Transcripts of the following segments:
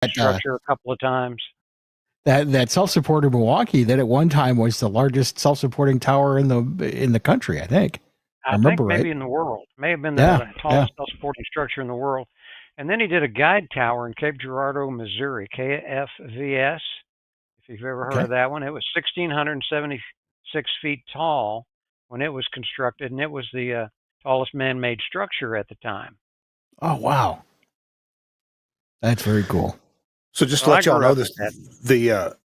structure a couple of times. That self-supporting Milwaukee that at one time was the largest self-supporting tower in the country, I think. I remember maybe right. in the world. May have been Yeah, the tallest self-supporting structure in the world. And then he did a guide tower in Cape Girardeau, Missouri, KFVS. If you've ever heard okay. of that one, it was 1,676 feet tall when it was constructed, and it was the tallest man-made structure at the time. Oh wow, that's very cool. So just to let y'all know, this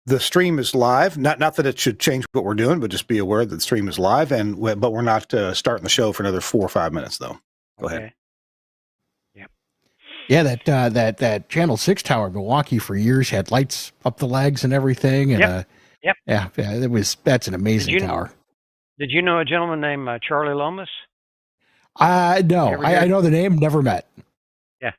the stream is live. Not that it should change what we're doing, but just be aware that the stream is live. But we're not starting the show for another 4 or 5 minutes, though. Go ahead. Yep. Yeah, that Channel 6 tower in Milwaukee for years had lights up the legs and everything. And yep. Yeah, that's an amazing tower. Did you know a gentleman named Charlie Lomas? No, I know the name, never met. Yeah.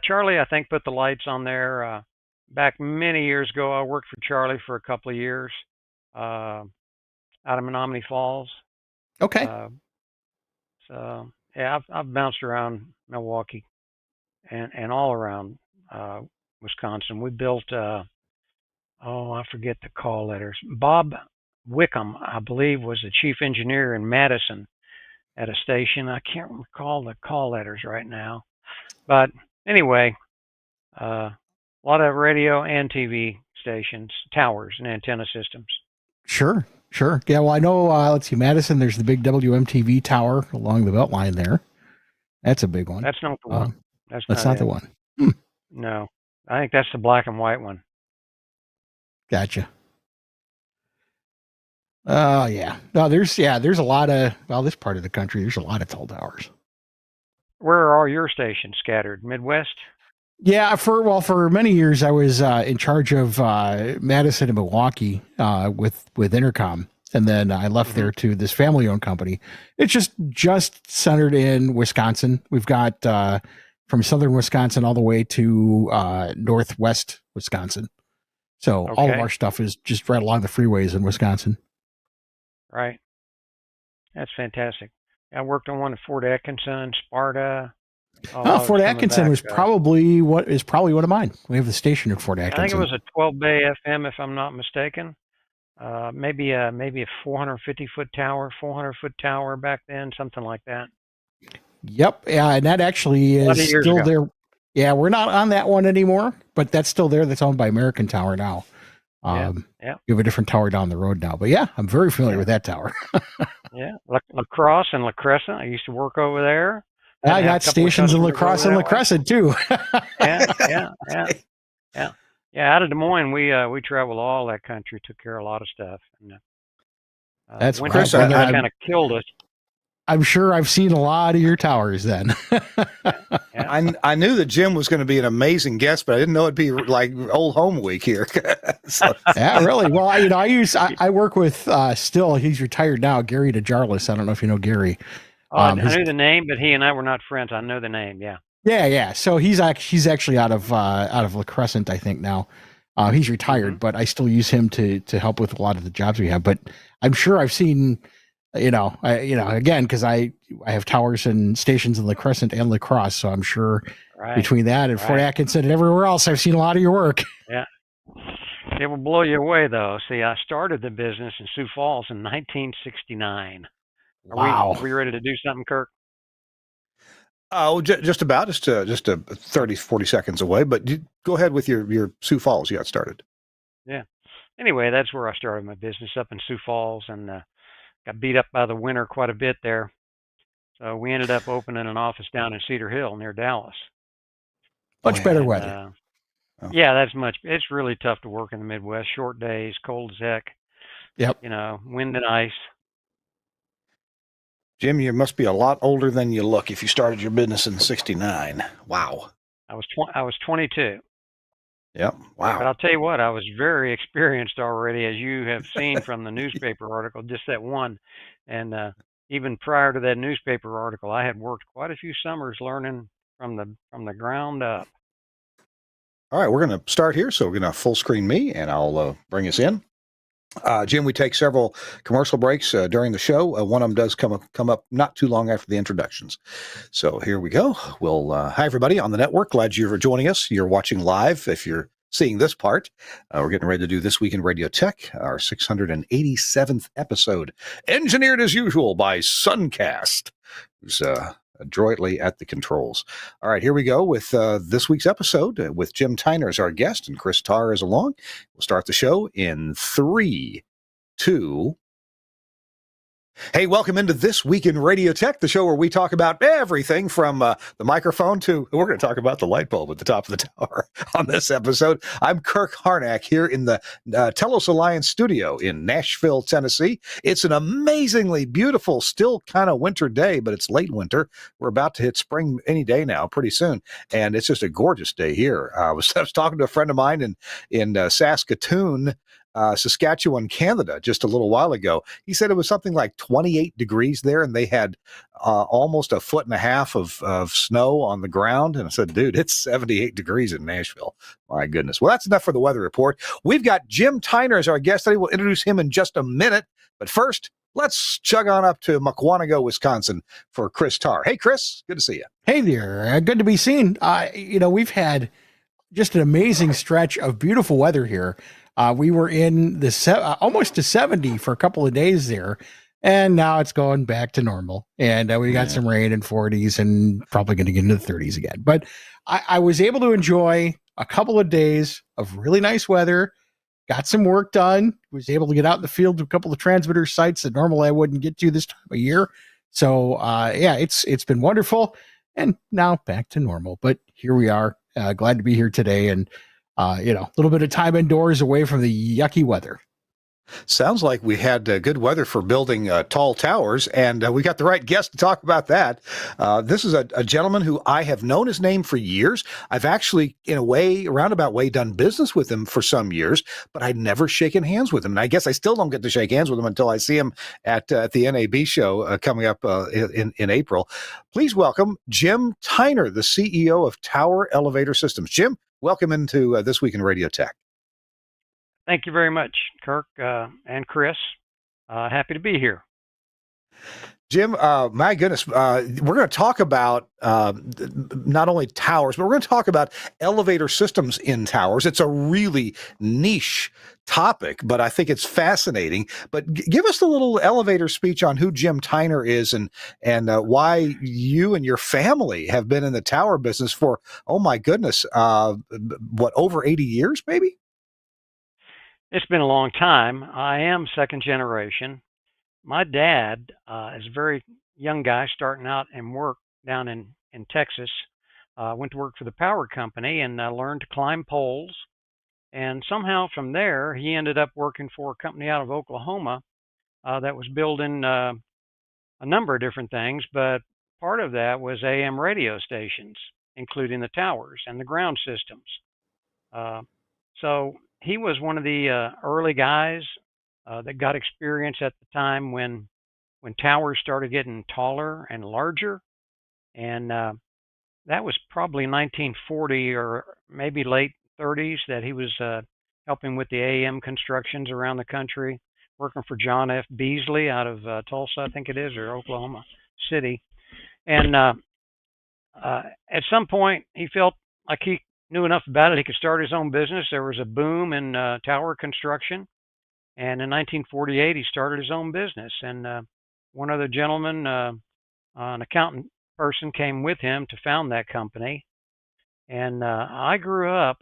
Charlie, I think, put the lights on there back many years ago. I worked for Charlie for a couple of years out of Menominee Falls. Okay. So, yeah, I've bounced around Milwaukee and all around Wisconsin. We built, I forget the call letters. Bob Wickham, I believe, was the chief engineer in Madison at a station. I can't recall the call letters right now. But anyway, a lot of radio and TV stations, towers, and antenna systems. Sure. Yeah, well, I know, let's see, Madison, there's the big WMTV tower along the Beltline there. That's a big one. That's not the one. That's not the one. No, I think that's the black and white one. Gotcha. Oh, yeah. No, there's a lot of, this part of the country, there's a lot of tall towers. Where are your stations scattered? Midwest? Yeah, for many years I was in charge of Madison and Milwaukee with Intercom, and then I left there to this family-owned company. It's just centered in Wisconsin. We've got from southern Wisconsin all the way to northwest Wisconsin. So all of our stuff is just right along the freeways in Wisconsin. Right. That's fantastic. I worked on one at Fort Atkinson, Sparta. Fort Atkinson was probably one of mine. We have the station at Fort Atkinson. I think it was a 12 bay FM, if I'm not mistaken. Maybe a 450-foot tower, 400-foot tower back then, something like that. Yep. Yeah, and that actually is still there. Yeah, we're not on that one anymore, but that's still there. That's owned by American Tower now. Yeah. We have a different tower down the road now. But yeah, I'm very familiar with that tower. Yeah. La Crosse and La Crescent. I used to work over there. I got stations in La Crosse and La Crescent too. Yeah. Out of Des Moines, we traveled all that country, took care of a lot of stuff. And, that's Chris. That kind of killed us. I'm sure I've seen a lot of your towers then. I knew that Jim was going to be an amazing guest, but I didn't know it'd be like old home week here. Yeah, really. Well, I work with still, he's retired now, Gary DeJarlis. I don't know if you know Gary. I knew the name, but he and I were not friends. I know the name. Yeah. Yeah. So he's actually out of La Crescent, I think now. He's retired, but I still use him to help with a lot of the jobs we have. But I'm sure I've seen, again, because I have towers and stations in La Crescent and La Crosse, so I'm sure between that and Fort Atkinson and everywhere else, I've seen a lot of your work. Yeah. It will blow you away, though. See, I started the business in Sioux Falls in 1969. Are we ready to do something, Kirk? Oh, just about. Just 30, 40 seconds away. But go ahead with your Sioux Falls. You got started. Yeah. Anyway, that's where I started my business, up in Sioux Falls, and got beat up by the winter quite a bit there. So we ended up opening an office down in Cedar Hill near Dallas. Much better weather. Yeah, it's really tough to work in the Midwest. Short days, cold as heck. Yep. Wind and ice. Jim, you must be a lot older than you look if you started your business in '69. Wow. I was 22. Yep. Wow. But I'll tell you what, I was very experienced already, as you have seen from the newspaper article, just that one. And even prior to that newspaper article, I had worked quite a few summers learning from the ground up. All right, we're going to start here. So we're going to full screen me, and I'll bring us in. Jim, we take several commercial breaks during the show. One of them does come up not too long after the introductions. So here we go. Well, hi, everybody on the network. Glad you're joining us. You're watching live. If you're seeing this part, we're getting ready to do This Week in Radio Tech, our 687th episode, engineered as usual by Suncast, who's adroitly at the controls. All right, here we go with this week's episode with Jim Tyner as our guest and Chris Tarr is along. We'll start the show in 3, 2. Hey, welcome into This Week in Radio Tech, the show where we talk about everything from the microphone to, we're going to talk about the light bulb at the top of the tower on this episode. I'm Kirk Harnack here in the Telos Alliance studio in Nashville, Tennessee. It's an amazingly beautiful, still kind of winter day, but it's late winter. We're about to hit spring any day now, pretty soon. And it's just a gorgeous day here. I was talking to a friend of mine in Saskatoon, Saskatchewan, Canada, just a little while ago. He said it was something like 28 degrees there, and they had almost 1.5 feet of snow on the ground. And I said, dude, it's 78 degrees in Nashville. My goodness. Well, that's enough for the weather report. We've got Jim Tyner as our guest today. We'll introduce him in just a minute. But first, let's chug on up to Mukwonago, Wisconsin for Chris Tarr. Hey, Chris, good to see you. Hey there. Good to be seen. We've had just an amazing stretch of beautiful weather here. We were in the almost to 70 for a couple of days there, and now it's going back to normal. And we got some rain in 40s and probably going to get into the 30s again. But I was able to enjoy a couple of days of really nice weather, got some work done, was able to get out in the field to a couple of transmitter sites that normally I wouldn't get to this time of year. So, it's been wonderful. And now back to normal. But here we are. Glad to be here today. And a little bit of time indoors away from the yucky weather. Sounds like we had good weather for building tall towers, and we got the right guest to talk about that. This is a gentleman who I have known his name for years. I've actually, in a roundabout way, done business with him for some years, but I'd never shaken hands with him. And I guess I still don't get to shake hands with him until I see him at the NAB show coming up in April. Please welcome Jim Tyner, the CEO of Tower Elevator Systems. Jim, welcome into This Week in Radio Tech. Thank you very much, Kirk and Chris. Happy to be here. Jim, my goodness, we're going to talk about not only towers, but we're going to talk about elevator systems in towers. It's a really niche topic, but I think it's fascinating. But give us a little elevator speech on who Jim Tyner is and why you and your family have been in the tower business for, oh my goodness, over 80 years, maybe? It's been a long time. I am second generation. My dad is a very young guy starting out and work down in Texas. Went to work for the power company and learned to climb poles. And somehow from there, he ended up working for a company out of Oklahoma that was building a number of different things, but part of that was AM radio stations, including the towers and the ground systems. So he was one of the early guys that got experience at the time when towers started getting taller and larger, and that was probably 1940 or maybe late 30s that he was helping with the AM constructions around the country, working for John F. Beasley out of Tulsa, I think it is, or Oklahoma City. And at some point, he felt like he knew enough about it. He could start his own business. There was a boom in tower construction. And in 1948, he started his own business. And one other gentleman, an accountant person, came with him to found that company. And I grew up,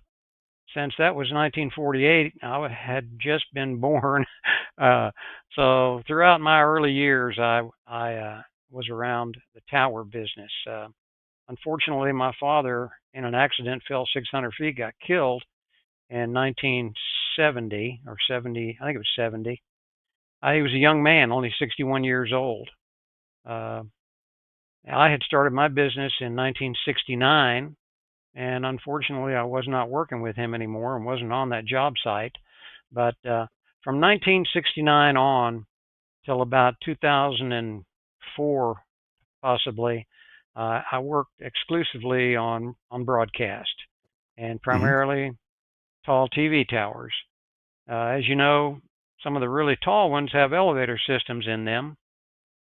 since that was 1948, I had just been born. So throughout my early years, I was around the tower business. Unfortunately, my father, in an accident, fell 600 feet, got killed in 1970 or 70, I think it was 70. He was a young man, only 61 years old. I had started my business in 1969, and unfortunately, I was not working with him anymore and wasn't on that job site. But from 1969 on till about 2004, possibly, I worked exclusively on broadcast and primarily tall TV towers. As you know, some of the really tall ones have elevator systems in them.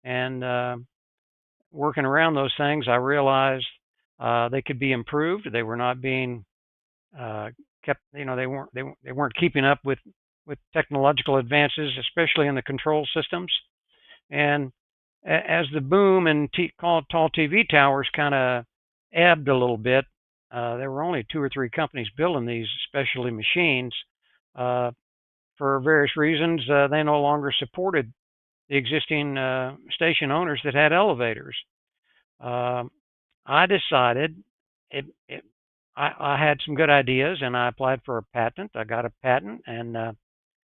And working around those things, I realized they could be improved. They were not being kept. They weren't keeping up with technological advances, especially in the control systems. And as the boom in tall TV towers kind of ebbed a little bit, there were only 2 or 3 companies building these specialty machines. For various reasons, they no longer supported the existing station owners that had elevators. Um, I decided it, it, I had some good ideas, and I applied for a patent. I got a patent, and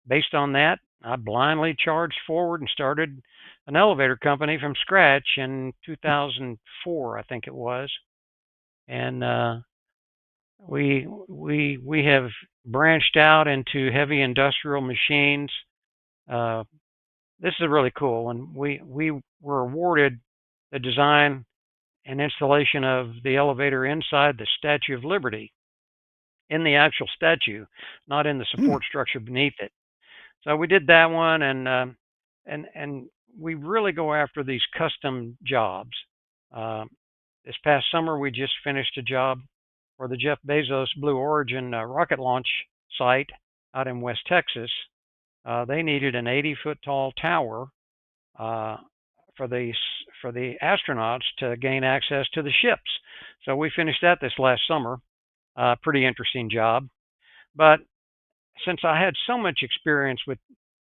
based on that, I blindly charged forward and started an elevator company from scratch in 2004, I think it was. And we have branched out into heavy industrial machines. Uh, this is really cool, and we were awarded the design and installation of the elevator inside the Statue of Liberty, in the actual statue, not in the support structure beneath it. So we did that one, and we really go after these custom jobs. Uh, this past summer, we just finished a job for the Jeff Bezos Blue Origin rocket launch site out in West Texas. They needed an 80-foot tall tower uh, for the astronauts to gain access to the ships. So we finished that this last summer. Pretty interesting job. But since I had so much experience with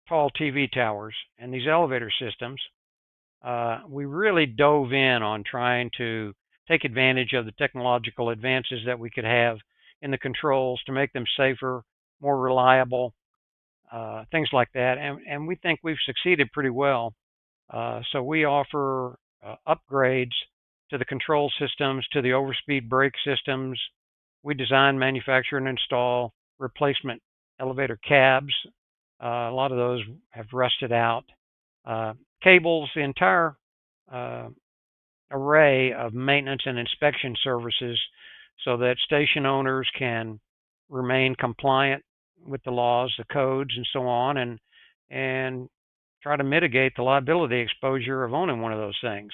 tall TV towers and these elevator systems, we really dove in on trying to take advantage of the technological advances that we could have in the controls to make them safer, more reliable, things like that. And we think we've succeeded pretty well. So we offer upgrades to the control systems, to the overspeed brake systems. We design, manufacture, and install replacement elevator cabs. A lot of those have rusted out. Cables, the entire uh, array of maintenance and inspection services so that station owners can remain compliant with the laws, the codes, and so on, and try to mitigate the liability exposure of owning one of those things.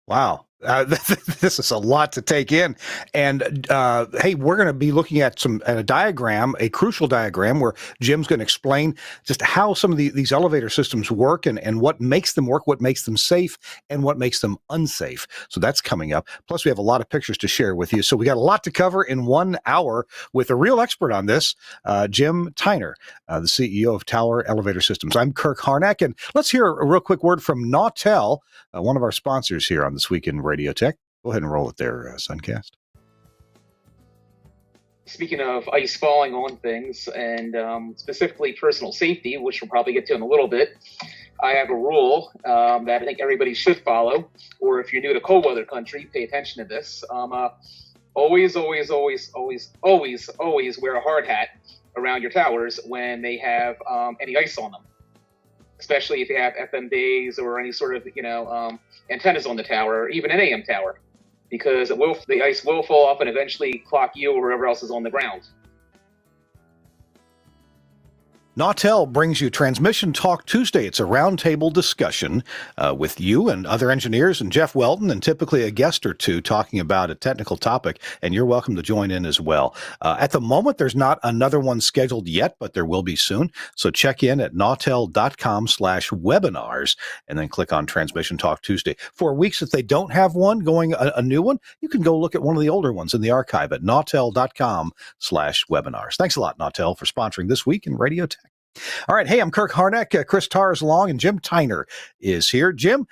Wow. This is a lot to take in. And hey, we're going to be looking at a diagram, a crucial diagram, where Jim's going to explain just how some of these elevator systems work and what makes them work, what makes them safe, and what makes them unsafe. So that's coming up. Plus, we have a lot of pictures to share with you. So we got a lot to cover in 1 hour with a real expert on this, Jim TWiRT, the CEO of TWiRT Elevator Systems. I'm Kirk Harnack, and let's hear a real quick word from Nautel, one of our sponsors here on This Week in Radio Tech. Go ahead and roll it there, Suncast. Speaking of ice falling on things and specifically personal safety, which we'll probably get to in a little bit, I have a rule that I think everybody should follow, or if you're new to cold weather country, pay attention to this. Always wear a hard hat around your towers when they have any ice on them, especially if you have FM bays or any sort of antennas on the tower, or even an AM tower, because the ice will fall off and eventually clock you or whoever else is on the ground. Nautel brings you Transmission Talk Tuesday. It's a roundtable discussion with you and other engineers and Jeff Weldon, and typically a guest or two talking about a technical topic, and you're welcome to join in as well. At the moment, there's not another one scheduled yet, but there will be soon. So check in at nautel.com/webinars and then click on Transmission Talk Tuesday. For weeks that they don't have one going, a new one, you can go look at one of the older ones in the archive at nautel.com/webinars. Thanks a lot, Nautel, for sponsoring This Week in Radio Tech. All right. Hey, I'm Kirk Harnack. Chris Tarr is along, and Jim TWiRT is here. Jim,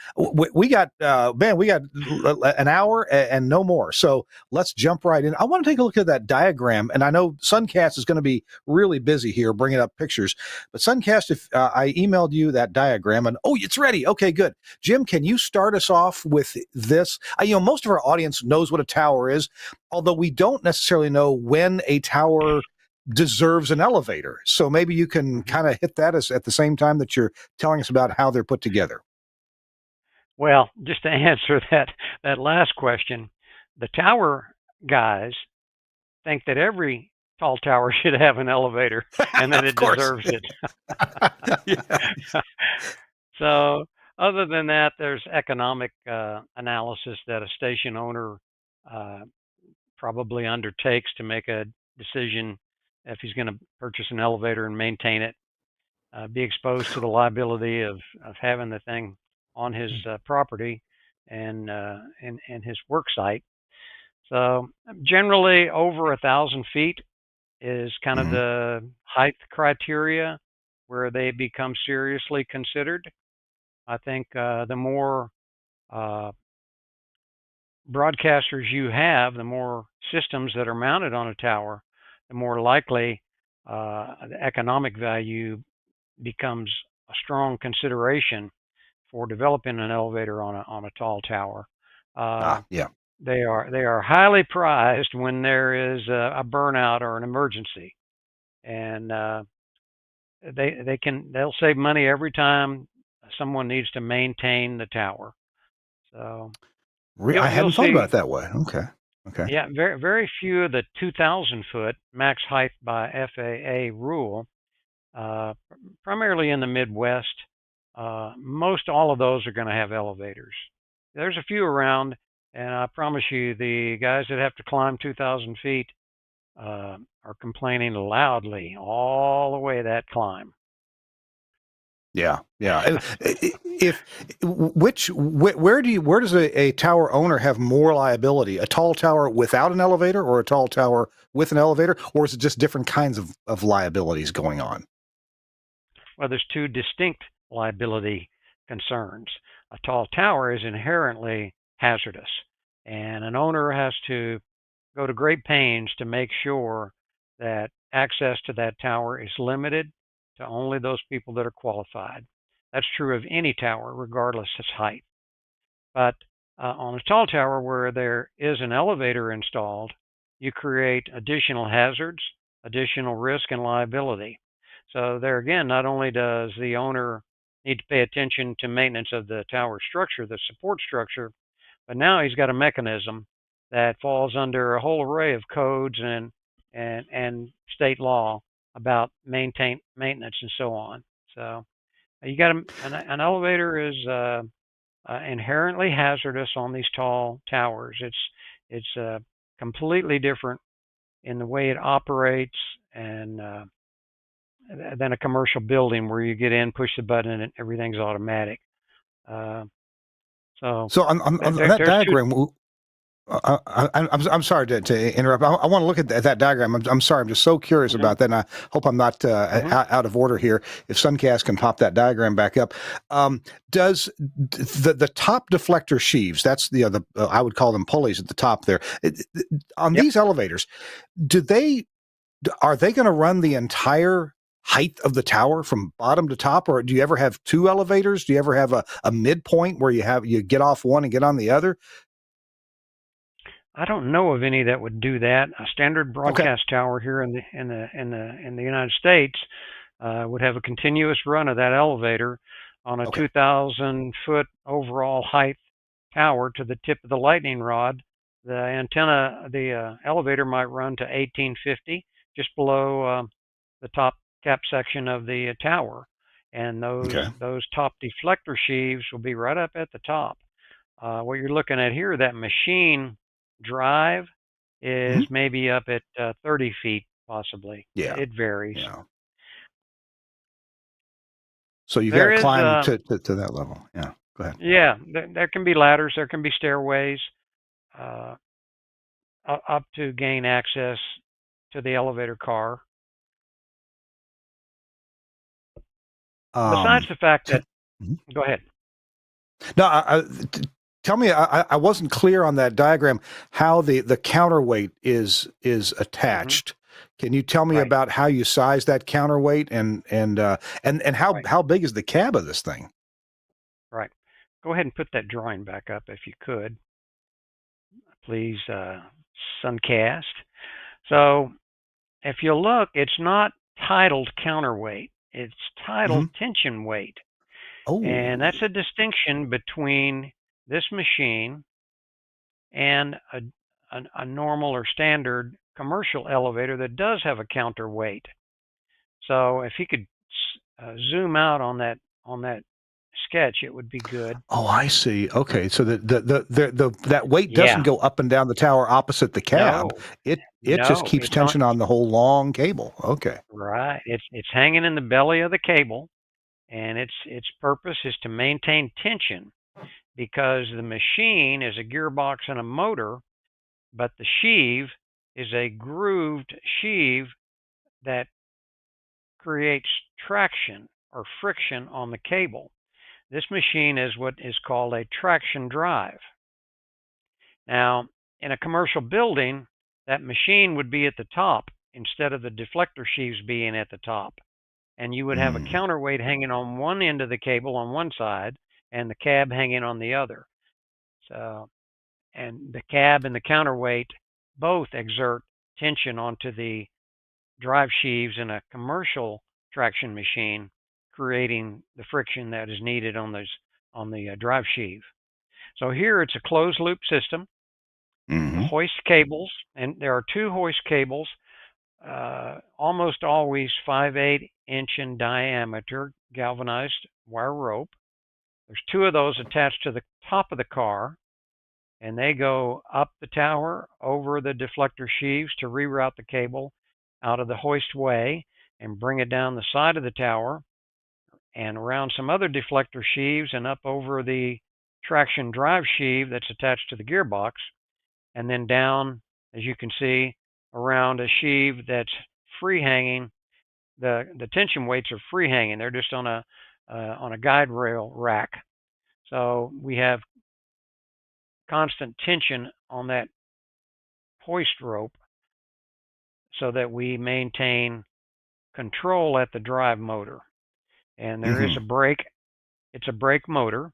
we got an hour and no more. So let's jump right in. I want to take a look at that diagram, and I know Suncast is going to be really busy here bringing up pictures. But Suncast, if I emailed you that diagram, and it's ready. Okay, good. Jim, can you start us off with this? Most of our audience knows what a tower is, although we don't necessarily know when a tower deserves an elevator. So maybe you can kind of hit that at the same time that you're telling us about how they're put together. Well, just to answer that last question, the tower guys think that every tall tower should have an elevator, and that Of it course. deserves it. Yeah. So, other than that, there's economic analysis that a station owner uh, probably undertakes to make a decision if he's going to purchase an elevator and maintain it, be exposed to the liability of having the thing on his property and his work site. So generally, over 1,000 feet is kind of Mhm. the height criteria where they become seriously considered. I think the more uh, broadcasters you have, the more systems that are mounted on a tower, the more likely the economic value becomes a strong consideration for developing an elevator on a tall tower. Uh, Yeah. they are highly prized when there is a burnout or an emergency, and they'll save money every time someone needs to maintain the tower. So I you'll hadn't thought about see, it that way. Okay. Okay. yeah, very few of the 2,000 foot max height by FAA rule, uh, primarily in the Midwest. Most all of those are going to have elevators. There's a few around, and I promise you, the guys that have to climb 2,000 feet are complaining loudly all the way that climb. Yeah. Yeah. If where does a tower owner have more liability? A tall tower without an elevator, or a tall tower with an elevator, or is it just different kinds of liabilities going on? Well, there's two distinct liability concerns. A tall tower is inherently hazardous, and an owner has to go to great pains to make sure that access to that tower is limited to only those people that are qualified. That's true of any tower, regardless of height. But on a tall tower where there is an elevator installed, you create additional hazards, additional risk, and liability. So, there again, not only does the owner need to pay attention to maintenance of the tower structure, the support structure, but now he's got a mechanism that falls under a whole array of codes and state law about maintenance and so on. So you got an elevator is inherently hazardous on these tall towers. It's completely different in the way it operates and than a commercial building where you get in, push the button, and everything's automatic. Uh, so So on that there's two. diagram, I'm sorry to interrupt. I want to look at that diagram. I'm sorry. I'm just so curious Mhm, about that, and I hope I'm not mhm. out of order here. If Suncast can pop that diagram back up, does the top deflector sheaves? That's the I would call them pulleys at the top there. On Yep. these elevators, do they are they going to run the entire height of the tower from bottom to top, or do you ever have two elevators? Do you ever have a midpoint where you get off one and get on the other? I don't know of any that would do that. A standard Okay. broadcast tower here in the United States would have a continuous run of that elevator on a Okay. 2,000 foot overall height tower to the tip of the lightning rod. The antenna, the elevator might run to 1850, just below the top cap section of the tower, and those Okay. those top deflector sheaves will be right up at the top. What you're looking at here, that machine drive is Mhm. maybe up at 30 feet, possibly. Yeah. It varies. Yeah. So you got to There is, climb to that level. Yeah. Go ahead. yeah, there can be ladders, there can be stairways uh, up to gain access to the elevator car. Besides Um, the fact t- that, mhm. go ahead. No, tell me. I wasn't clear on that diagram how the counterweight is Hmm. attached. Can you tell me Right, about how you size that counterweight and right, how big is the cab of this thing? right. Go ahead and put that drawing back up if you could, please, Suncast. So if you look, it's not titled counterweight, it's Hmm. titled tension weight. And Oh, that's a distinction between this machine and a normal or standard commercial elevator that does have a counterweight. So if he could zoom out on that sketch, it would be good. Oh, I see. Okay, so the that weight doesn't Yeah. go up and down the tower opposite the cab. No. It just No. keeps It's on. tension on the whole long cable. Okay. Right. It's hanging in the belly of the cable, and its purpose is to maintain tension because the machine is a gearbox and a motor, but the sheave is a grooved sheave that creates traction or friction on the cable. This machine is what is called a traction drive. Now, in a commercial building, that machine would be at the top instead of the deflector sheaves being at the top. And you would have a Mm. counterweight hanging on one end of the cable on one side and the cab hanging on the other. So, and the cab and the counterweight both exert tension onto the drive sheaves in a commercial traction machine, creating the friction that is needed on the drive sheave. So here it's a closed loop system. The Hmm. hoist cables, and there are two hoist cables, almost always 5/8 inch in diameter galvanized wire rope. There's two of those attached to the top of the car, and they go up the tower over the deflector sheaves to reroute the cable out of the hoist way and bring it down the side of the tower and around some other deflector sheaves and up over the traction drive sheave that's attached to the gearbox, and then down, as you can see, around a sheave that's free hanging. The tension weights are free hanging. They're just on a guide rail rack. So we have constant tension on that hoist rope so that we maintain control at the drive motor. And there is Hmm. a brake. It's a brake motor,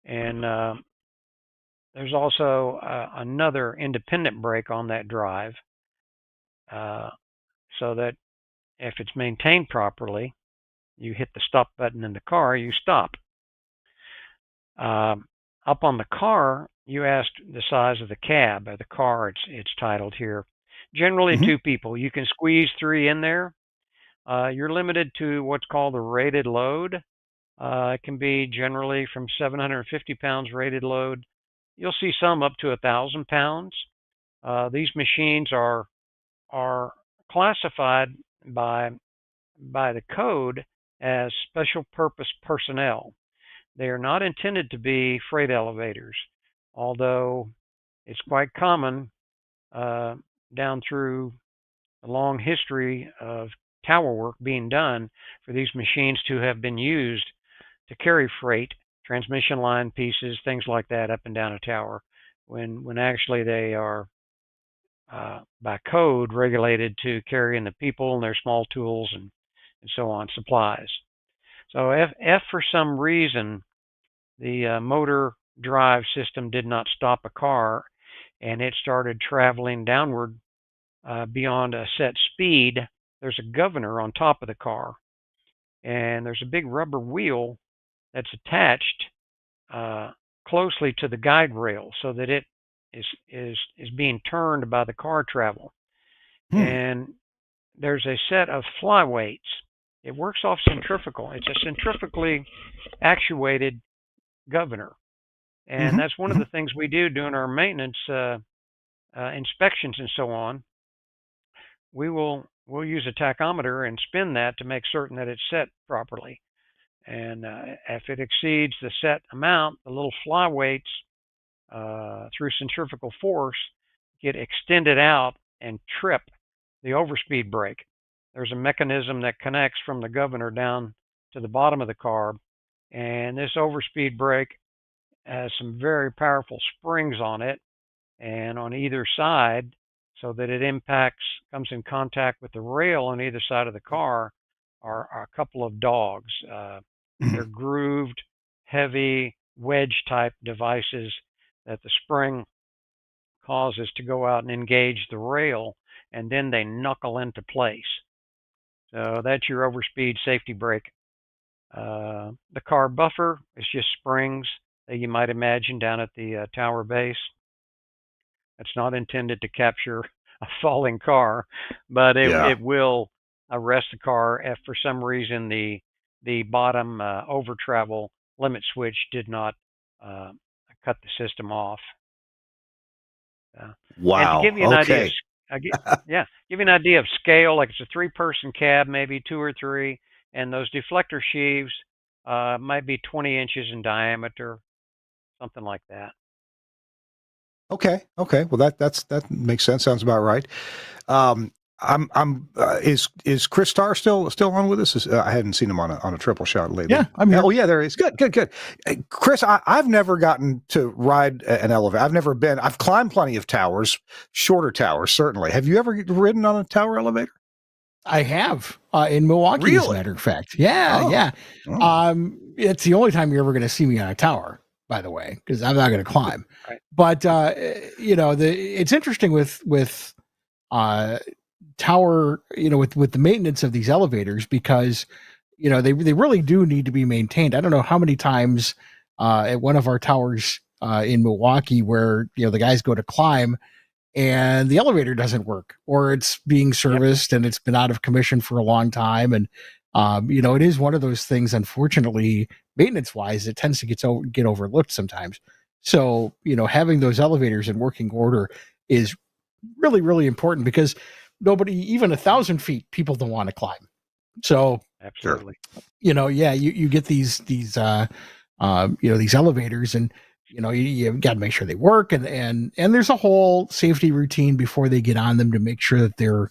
and there's also another independent brake on that drive, uh, so that if it's maintained properly, you hit the stop button in the car, you stop. Um, Up on the car, you asked the size of the cab. The car, it's titled here. Generally, Hmm. two people. You can squeeze three in there. You're limited to what's called a rated load. It can be generally from 750 pounds rated load. You'll see some up to 1,000 pounds. These machines are classified by the code as special purpose personnel. They are not intended to be freight elevators, although it's quite common uh, down through a long history of tower work being done for these machines to have been used to carry freight, transmission line pieces, things like that up and down a tower, when actually they are by code regulated to carry in the people and their small tools and so on, supplies. So if for some reason the motor drive system did not stop a car and it started traveling downward beyond a set speed, there's a governor on top of the car, and there's a big rubber wheel that's attached uh, closely to the guide rail so that it is being turned by the car travel. Hmm. And there's a set of flyweights. It works off centrifugal. It's a centrifugally actuated governor, and Hmm. that's one of Hmm. the things we do during our maintenance inspections and so on. We'll use a tachometer and spin that to make certain that it's set properly. And if it exceeds the set amount, the little flyweights through centrifugal force get extended out and trip the overspeed brake. There's a mechanism that connects from the governor down to the bottom of the car, and this overspeed brake has some very powerful springs on it and on either side, so that it comes in contact with the rail on either side of the car are a couple of dogs. They're Hmm. grooved, heavy wedge type devices that the spring causes to go out and engage the rail, and then they knuckle into place. So that's your overspeed safety brake. The car buffer is just springs that you might imagine down at the tower base. It's not intended to capture a falling car, but Yeah. it will arrest the car if for some reason the bottom over travel limit switch did not uh, cut the system off. And to Wow. give you an idea of Okay. I get, yeah, give you an idea of scale, like it's a three-person cab, maybe two or three, and those deflector sheaves might be 20 inches in diameter, something like that. Okay. Okay. Well, that makes sense. Sounds about right. Um, is Chris Starr still on with us? I hadn't seen him on a triple shot lately. Yeah, I'm here. Oh yeah, there he is. Good. Chris, I've never gotten to ride an elevator. I've climbed plenty of towers, shorter towers, certainly. Have you ever ridden on a tower elevator? I have in Milwaukee, as a Really? matter of fact. Yeah, Oh. yeah. Oh. It's the only time you're ever going to see me on a tower, by the way, because I'm not going to climb. Right. But it's interesting with tower, with the maintenance of these elevators, because they really do need to be maintained. I don't know how many times at one of our towers in Milwaukee where the guys go to climb and the elevator doesn't work, or it's being serviced and it's been out of commission for a long time. And it is one of those things, unfortunately, maintenance wise, it tends to get overlooked sometimes. So having those elevators in working order is really, really important, because nobody, even 1,000 feet, people don't want to climb. So Absolutely. you get these these elevators, and you got to make sure they work, and there's a whole safety routine before they get on them to make sure that they're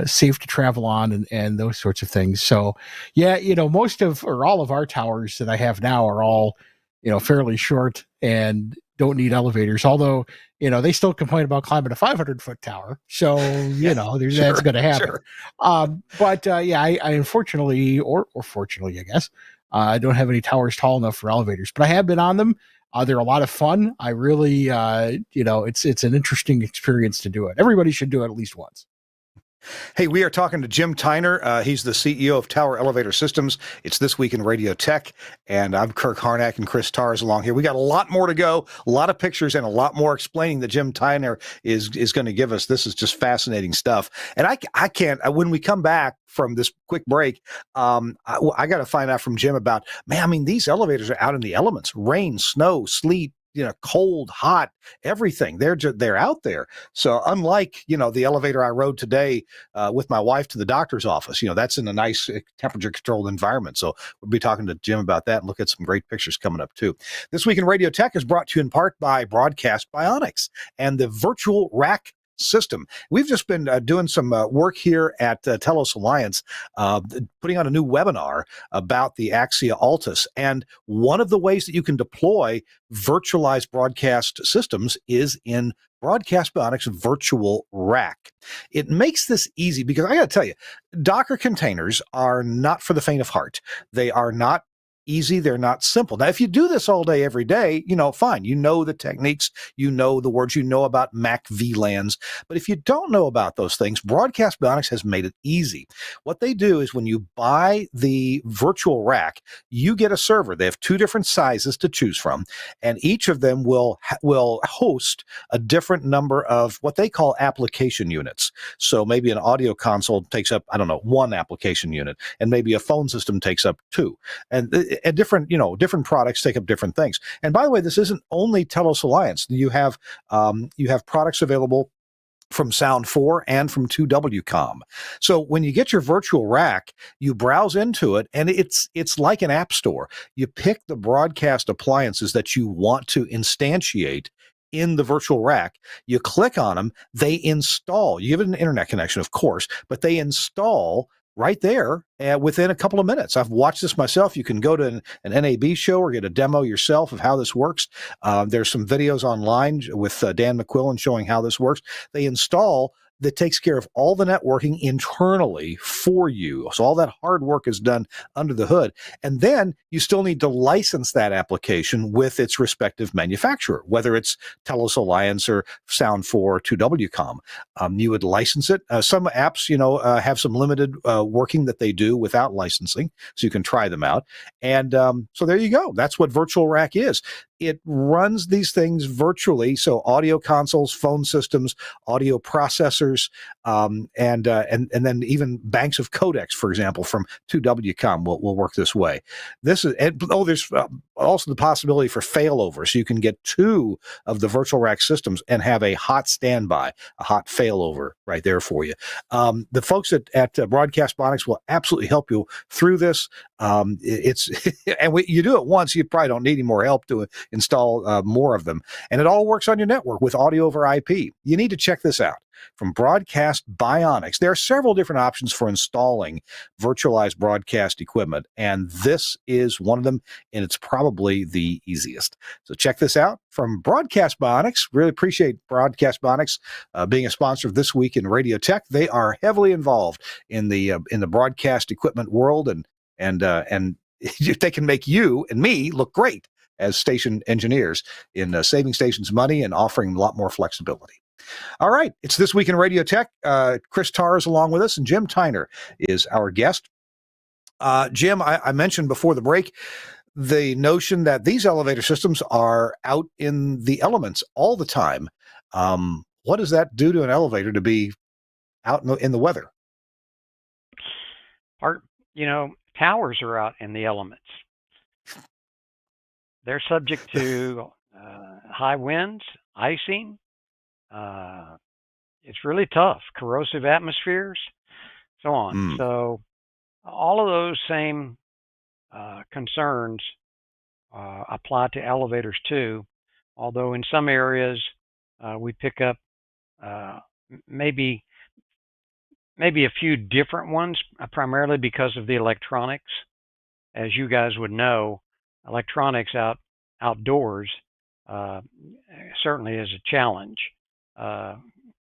safe to travel on, and those sorts of things. So most of, or all of our towers that I have now are all fairly short and don't need elevators, although they still complain about climbing a 500-foot tower. So that's going to happen. Sure. But I unfortunately, or fortunately, I guess, I don't have any towers tall enough for elevators, but I have been on them. They're a lot of fun. I really, it's an interesting experience to do it. Everybody should do it at least once. Hey, we are talking to Jim Tyner. He's the CEO of Tower Elevator Systems. It's This Week in Radio Tech, and I'm Kirk Harnack, and Chris Tarr is along here. We got a lot more to go, a lot of pictures, and a lot more explaining that Jim Tyner is going to give us. This is just fascinating stuff. And I can't, when we come back from this quick break, I got to find out from Jim about, man, I mean, these elevators are out in the elements, rain, snow, sleet, cold, hot, everything. They're out there. So unlike, the elevator I rode today with my wife to the doctor's office, that's in a nice temperature controlled environment. So we'll be talking to Jim about that and look at some great pictures coming up too. This Week in Radio Tech is brought to you in part by Broadcast Bionics and the virtual rack system. We've just been doing some work here at Telos Alliance, putting on a new webinar about the Axia Altus. And one of the ways that you can deploy virtualized broadcast systems is in Broadcast Bionics Virtual Rack. It makes this easy because I got to tell you, Docker containers are not for the faint of heart. They are not easy. They're not simple. Now, if you do this all day, every day, fine. You know the techniques, the words, about Mac VLANs. But if you don't know about those things, Broadcast Bionics has made it easy. What they do is when you buy the virtual rack, you get a server. They have two different sizes to choose from, and each of them will host a different number of what they call application units. So maybe an audio console takes up, one application unit, and maybe a phone system takes up two. And different products take up different things. And by the way, this isn't only Telos Alliance. You have products available from Sound 4 and from 2WCOM. So when you get your virtual rack, you browse into it, and it's like an app store. You pick the broadcast appliances that you want to instantiate in the virtual rack. You click on them, they install. You give it an internet connection, of course, but they install right there within a couple of minutes. I've watched this myself. You can go to an NAB show or get a demo yourself of how this works. There's some videos online with Dan McQuillan showing how this works. They install that takes care of all the networking internally for you. So all that hard work is done under the hood. And then you still need to license that application with its respective manufacturer, whether it's Telos Alliance or Sound 4 or 2WCOM. You would license it. Some apps, have some limited working that they do without licensing, so you can try them out. And so there you go. That's what Virtual Rack is. It runs these things virtually. So audio consoles, phone systems, audio processors, sensors, and then even banks of codecs, for example, from 2WCOM will work this way. This is there's also the possibility for failover, so you can get two of the virtual rack systems and have a hot standby, a hot failover right there for you. The folks at Broadcast Bonics will absolutely help you through this. It's and you do it once, you probably don't need any more help to install more of them. And it all works on your network with audio over IP. You need to check this out. From Broadcast Bionics, there are several different options for installing virtualized broadcast equipment, and this is one of them, and it's probably the easiest. So check this out from Broadcast Bionics. Really appreciate Broadcast Bionics being a sponsor of This Week in Radio Tech. They are heavily involved in the broadcast equipment world, and they can make you and me look great as station engineers in saving stations money and offering a lot more flexibility. All right, it's This Week in Radio Tech. Chris Tarr is along with us, and Jim Tyner is our guest. Jim, I mentioned before the break the notion that these elevator systems are out in the elements all the time. What does that do to an elevator to be out in the weather? Towers are out in the elements. They're subject to high winds, icing. It's really tough. Corrosive atmospheres, so on. So all of those same concerns apply to elevators too, although in some areas we pick up maybe a few different ones, primarily because of the electronics. As you guys would know, electronics outdoors certainly is a challenge.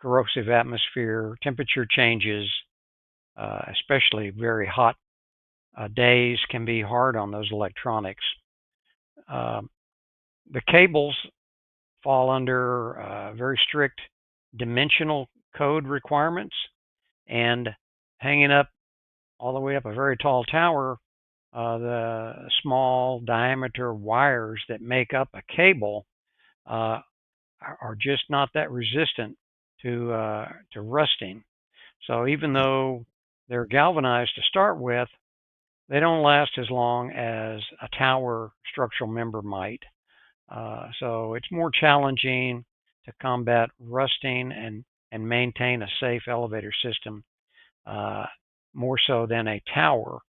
Corrosive atmosphere, temperature changes, especially very hot days can be hard on those electronics. The cables fall under very strict dimensional code requirements, and hanging up all the way up a very tall tower, the small diameter wires that make up a cable are just not that resistant to rusting. So even though they're galvanized to start with, they don't last as long as a tower structural member might. So it's more challenging to combat rusting and maintain a safe elevator system, more so than a tower.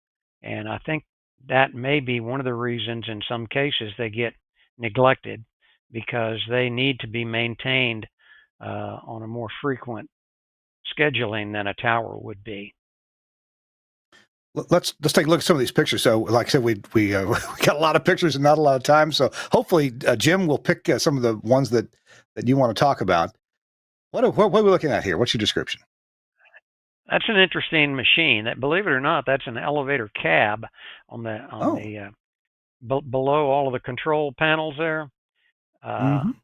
And I think that may be one of the reasons in some cases they get neglected, because they need to be maintained on a more frequent scheduling than a tower would be. Let's take a look at some of these pictures. So, like I said, we got a lot of pictures and not a lot of time. So, hopefully, Jim will pick some of the ones that you want to talk about. What are we looking at here? What's your description? That's an interesting machine. That, believe it or not, that's an elevator cab on the below all of the control panels there, and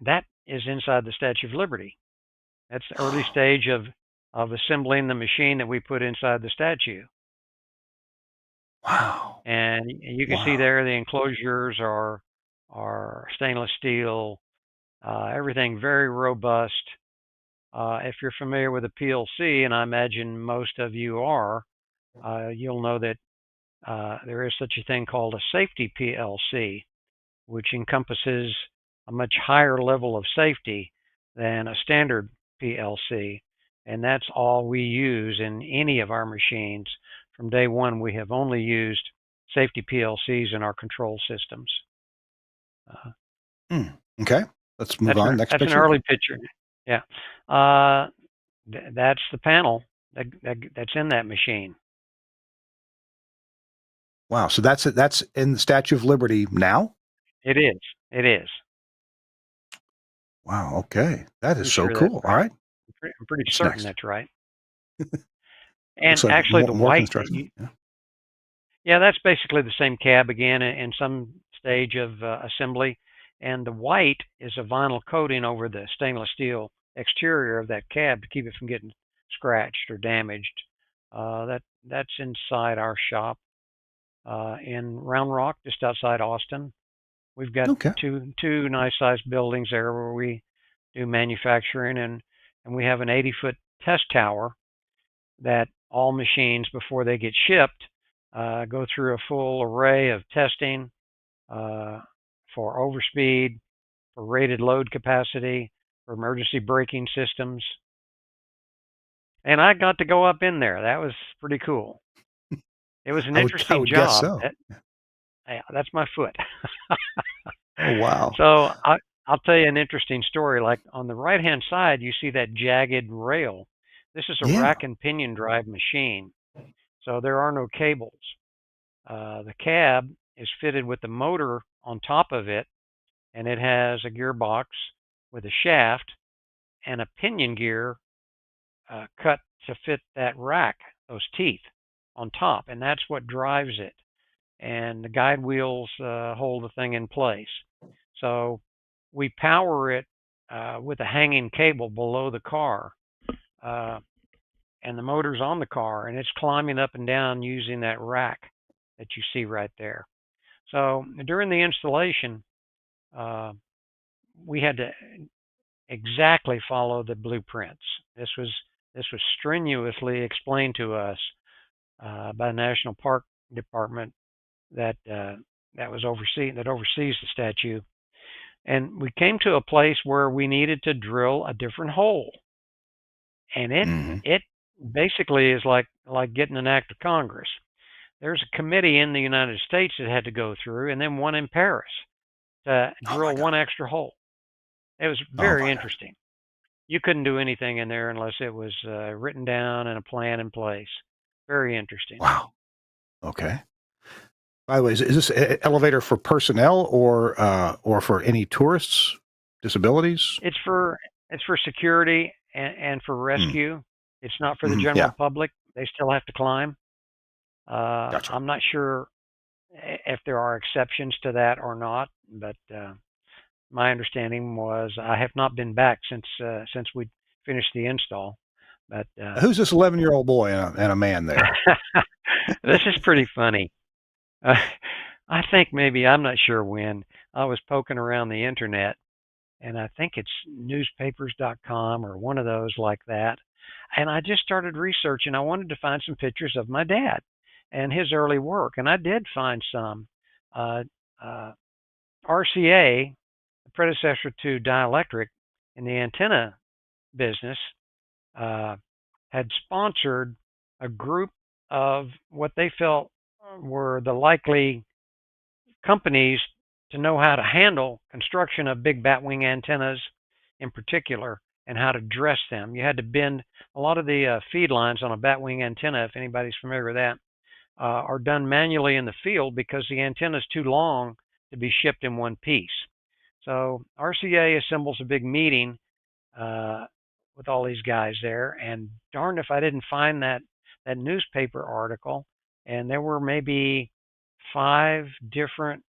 that is inside the Statue of Liberty. That's the early stage of assembling the machine that we put inside the statue. Wow! And you can see there the enclosures are stainless steel. Everything very robust. If you're familiar with a PLC, and I imagine most of you are, you'll know that there is such a thing called a safety PLC, which encompasses a much higher level of safety than a standard PLC. And that's all we use in any of our machines. From day one, we have only used safety PLCs in our control systems. Okay, let's move on. Next picture. That's an early picture. Yeah. That's the panel that's in that machine. Wow. So that's in the Statue of Liberty now? It is. It is. Wow. Okay. That is so cool. All right. I'm pretty certain that's right. And like actually, the white. Yeah, that's basically the same cab again in some stage of assembly. And the white is a vinyl coating over the stainless steel exterior of that cab to keep it from getting scratched or damaged. That's inside our shop in Round Rock, just outside Austin. We've got two nice sized buildings there where we do manufacturing, and we have an 80-foot test tower that all machines, before they get shipped, go through a full array of testing for overspeed, for rated load capacity, for emergency braking systems. And I got to go up in there. That was pretty cool. It was an I interesting would guess job. so. That's my foot. Oh, wow. So I'll tell you an interesting story. Like on the right-hand side, you see that jagged rail. This is a Yeah. rack and pinion drive machine. So there are no cables. The cab is fitted with the motor on top of it, and it has a gearbox with a shaft and a pinion gear cut to fit that rack, those teeth on top, and that's what drives it. And the guide wheels hold the thing in place. So we power it with a hanging cable below the car, and the motor's on the car, and it's climbing up and down using that rack that you see right there. So during the installation, uh, we had to exactly follow the blueprints. This was strenuously explained to us by the National Park Department that oversees the statue. And we came to a place where we needed to drill a different hole, and it basically is like getting an act of Congress. There's a committee in the United States that had to go through, and then one in Paris to Oh, my drill one God. extra hole. It was Oh, very my God. interesting. You couldn't do anything in there unless it was written down and a plan in place. Very interesting. Wow. Okay. By the way, is this an elevator for personnel or for any tourists, disabilities? It's for security and for rescue. It's not for the Yeah. general public. They still have to climb. Gotcha. I'm not sure if there are exceptions to that or not, but my understanding was I have not been back since we finished the install. But Who's this 11-year-old boy and a man there? this is pretty funny. I think maybe, I'm not sure when, I was poking around the internet, and I think it's newspapers.com or one of those like that. And I just started researching. I wanted to find some pictures of my dad and his early work, and I did find some. Uh, uh, RCA, the predecessor to Dielectric in the antenna business, uh, had sponsored a group of what they felt were the likely companies to know how to handle construction of big batwing antennas in particular and how to dress them. You had to bend a lot of the feed lines on a batwing antenna, if anybody's familiar with that, are done manually in the field because the antenna is too long to be shipped in one piece. So RCA assembles a big meeting uh, with all these guys there, and darned if I didn't find that newspaper article. And there were maybe 5 different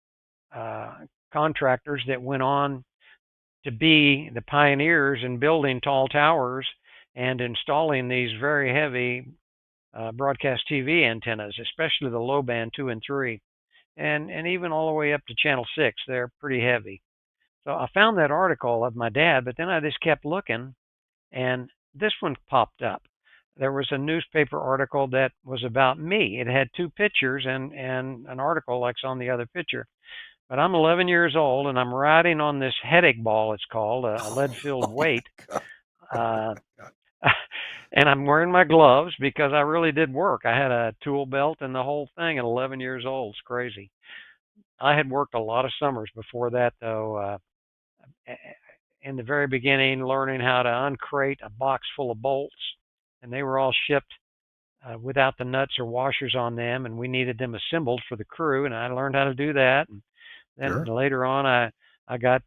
uh, contractors that went on to be the pioneers in building tall towers and installing these very heavy broadcast TV antennas, especially the low band 2 and 3, and even all the way up to channel 6. They're pretty heavy. So I found that article of my dad, but then I just kept looking, and this one popped up. There was a newspaper article that was about me. It had 2 pictures and an article like's on the other picture. But I'm 11 years old, and I'm riding on this headache ball, it's called, a lead-filled Oh, my weight. God. Uh, and I'm wearing my gloves because I really did work. I had a tool belt and the whole thing at 11 years old. It's crazy. I had worked a lot of summers before that, though, in the very beginning, learning how to uncrate a box full of bolts, and they were all shipped without the nuts or washers on them, and we needed them assembled for the crew, and I learned how to do that. And then Sure. later on, I got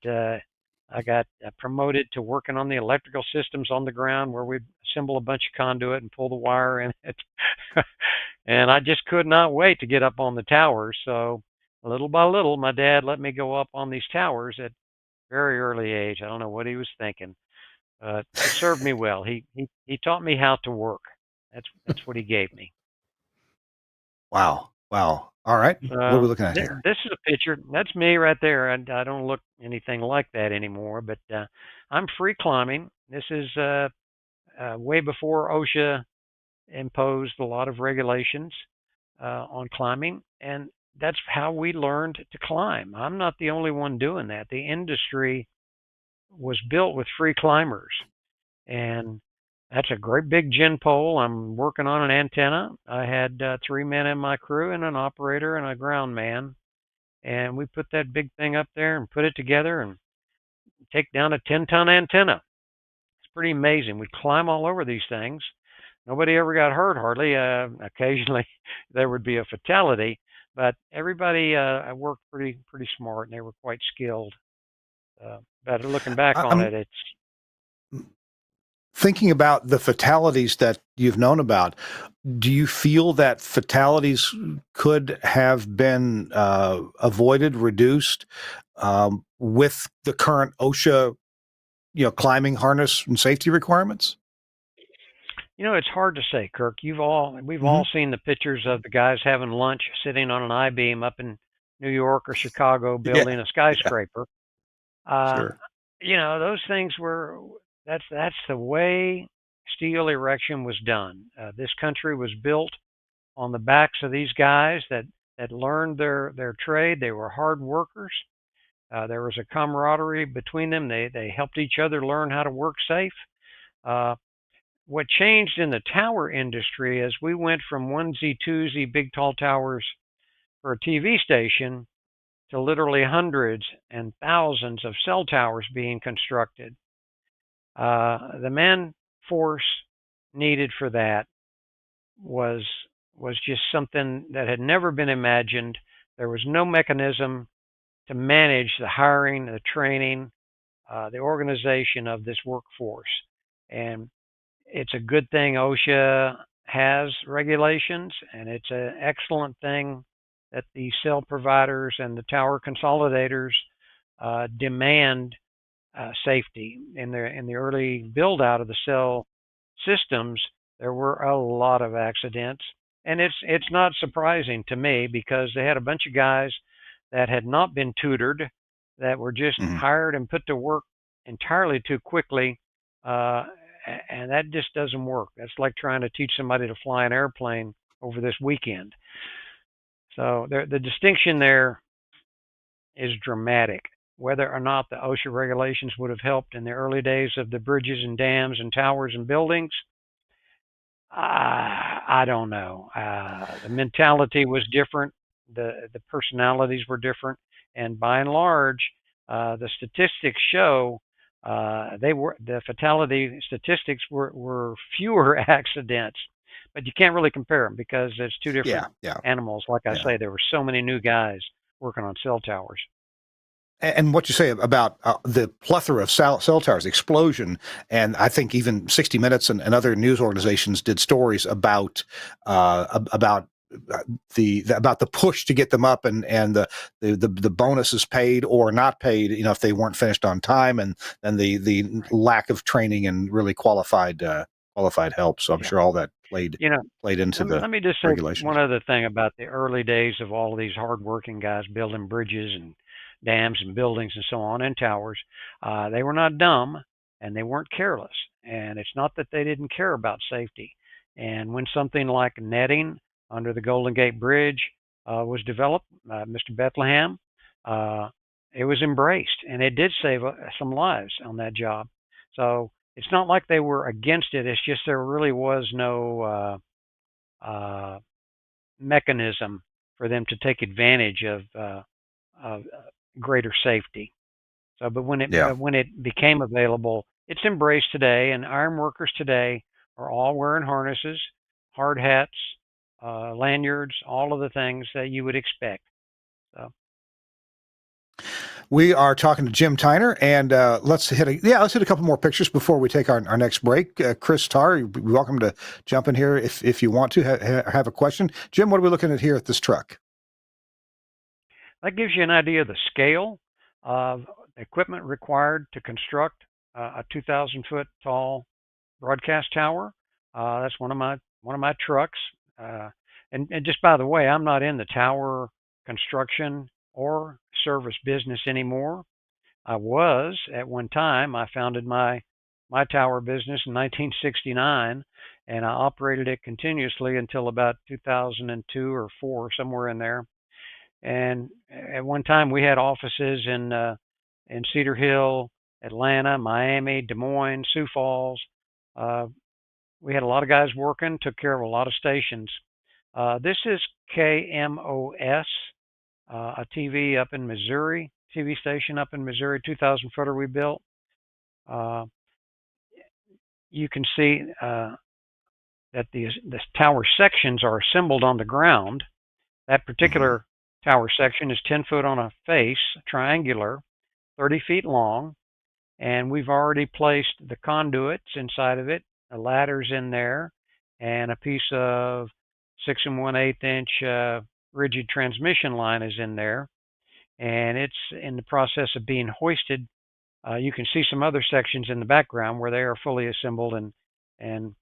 promoted to working on the electrical systems on the ground, where we'd assemble a bunch of conduit and pull the wire in it. And I just could not wait to get up on the towers. So little by little, my dad let me go up on these towers at very early age. I don't know what he was thinking, but it served me well. He taught me how to work. That's what he gave me. Wow. Wow. All right. What are we So looking at here? this is a picture. That's me right there. I don't look anything like that anymore, but I'm free climbing. This is way before OSHA imposed a lot of regulations on climbing, and that's how we learned to climb. I'm not the only one doing that. The industry was built with free climbers, and that's a great big gin pole. I'm working on an antenna. I had 3 men in my crew and an operator and a ground man, and we put that big thing up there and put it together and take down a 10-ton antenna. It's pretty amazing. We climb all over these things. Nobody ever got hurt hardly. Occasionally there would be a fatality, but everybody worked pretty smart and they were quite skilled. But looking back on I'm it, it's thinking about the fatalities that you've known about. Do you feel that fatalities could have been avoided, reduced with the current OSHA, climbing harness and safety requirements? it's hard to say, Kirk. We've Hmm. all seen the pictures of the guys having lunch sitting on an I-beam up in New York or Chicago Yeah, building a yeah, skyscraper. Uh, sure. those things were that's the way steel erection was done. This country was built on the backs of these guys that learned their trade. They were hard workers. There was a camaraderie between them. They helped each other learn how to work safe. Uh, what changed in the tower industry is we went from onesie twosie big tall towers for a TV station to literally hundreds and thousands of cell towers being constructed. The man force needed for that was was just something that had never been imagined. There was no mechanism to manage the hiring, the training, the organization of this workforce, and it's a good thing OSHA has regulations, and it's an excellent thing that the cell providers and the tower consolidators demand safety. In the early build out of the cell systems, there were a lot of accidents, and it's not surprising to me because they had a bunch of guys that had not been tutored, that were just Hmm. hired and put to work entirely too quickly, uh, and that just doesn't work. That's like trying to teach somebody to fly an airplane over this weekend. So the distinction there is dramatic. Whether or not the OSHA regulations would have helped in the early days of the bridges and dams and towers and buildings, I don't know. The mentality was different. The personalities were different, and by and large, the statistics show the fatality statistics were fewer accidents, but you can't really compare them because it's two different Yeah, yeah, animals. Like I yeah. say, there were so many new guys working on cell towers. And what you say about the plethora of cell towers, explosion, and I think even 60 Minutes and other news organizations did stories about about the push to get them up and the bonuses paid or not paid, if they weren't finished on time, and then the Right. lack of training and really qualified help. So I'm Yeah. sure all that played You know, played into let me the let me just say one regulations. other thing about the early days of all of these hardworking guys building bridges and dams and buildings and so on and towers. They were not dumb and they weren't careless. And it's not that they didn't care about safety. And when something like netting under the Golden Gate Bridge was developed, Mr. Bethlehem, uh, it was embraced and it did save some lives on that job. So it's not like they were against it. It's just there really was no uh, mechanism for them to take advantage of greater safety. So, Yeah. but when it became available, it's embraced today, and iron workers today are all wearing harnesses, hard hats, lanyards, all of the things that you would expect. So, We are talking to Jim Tyner, and let's hit a couple more pictures before we take our next break. Chris Tarr, you're welcome to jump in here if you want to have a question. Jim, what are we looking at here at this truck? that gives you an idea of the scale of equipment required to construct a 2,000-foot tall broadcast tower. That's one of my trucks. Uh, And just by the way, I'm not in the tower construction or service business anymore. I was at one time. I founded my tower business in 1969, and I operated it continuously until about 2002 or four, somewhere in there. And at one time, we had offices in Cedar Hill, Atlanta, Miami, Des Moines, Sioux Falls. Uh, we had a lot of guys working, took care of a lot of stations. This is KMOS, a TV up in Missouri, TV station up in Missouri, 2,000 footer we built. Uh, you can see that the tower sections are assembled on the ground. That particular tower section is 10 foot on a face, triangular, 30 feet long, and we've already placed the conduits inside of it, the ladders in there, and a piece of 6 1/8 inch rigid transmission line is in there, and it's in the process of being hoisted. You can see some other sections in the background where they are fully assembled, and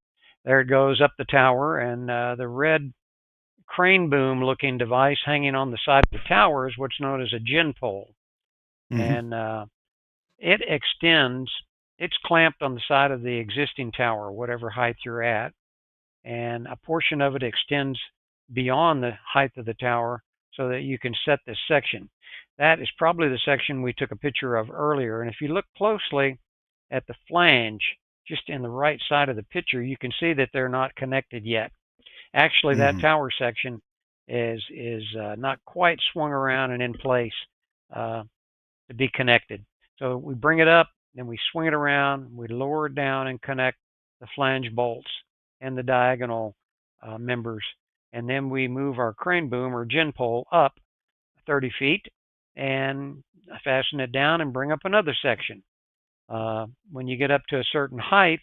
there it goes up the tower, and the red crane boom looking device hanging on the side of the tower is what's known as a gin pole. And it extends, it's clamped on the side of the existing tower, whatever height you're at, and a portion of it extends beyond the height of the tower so that you can set this section. That is probably the section we took a picture of earlier. And if you look closely at the flange, just in the right side of the picture, you can see that they're not connected yet. Actually, that tower section is not quite swung around and in place to be connected. So we bring it up, then we swing it around, we lower it down and connect the flange bolts and the diagonal members. And then we move our crane boom or gin pole up 30 feet and fasten it down and bring up another section. When you get up to a certain height,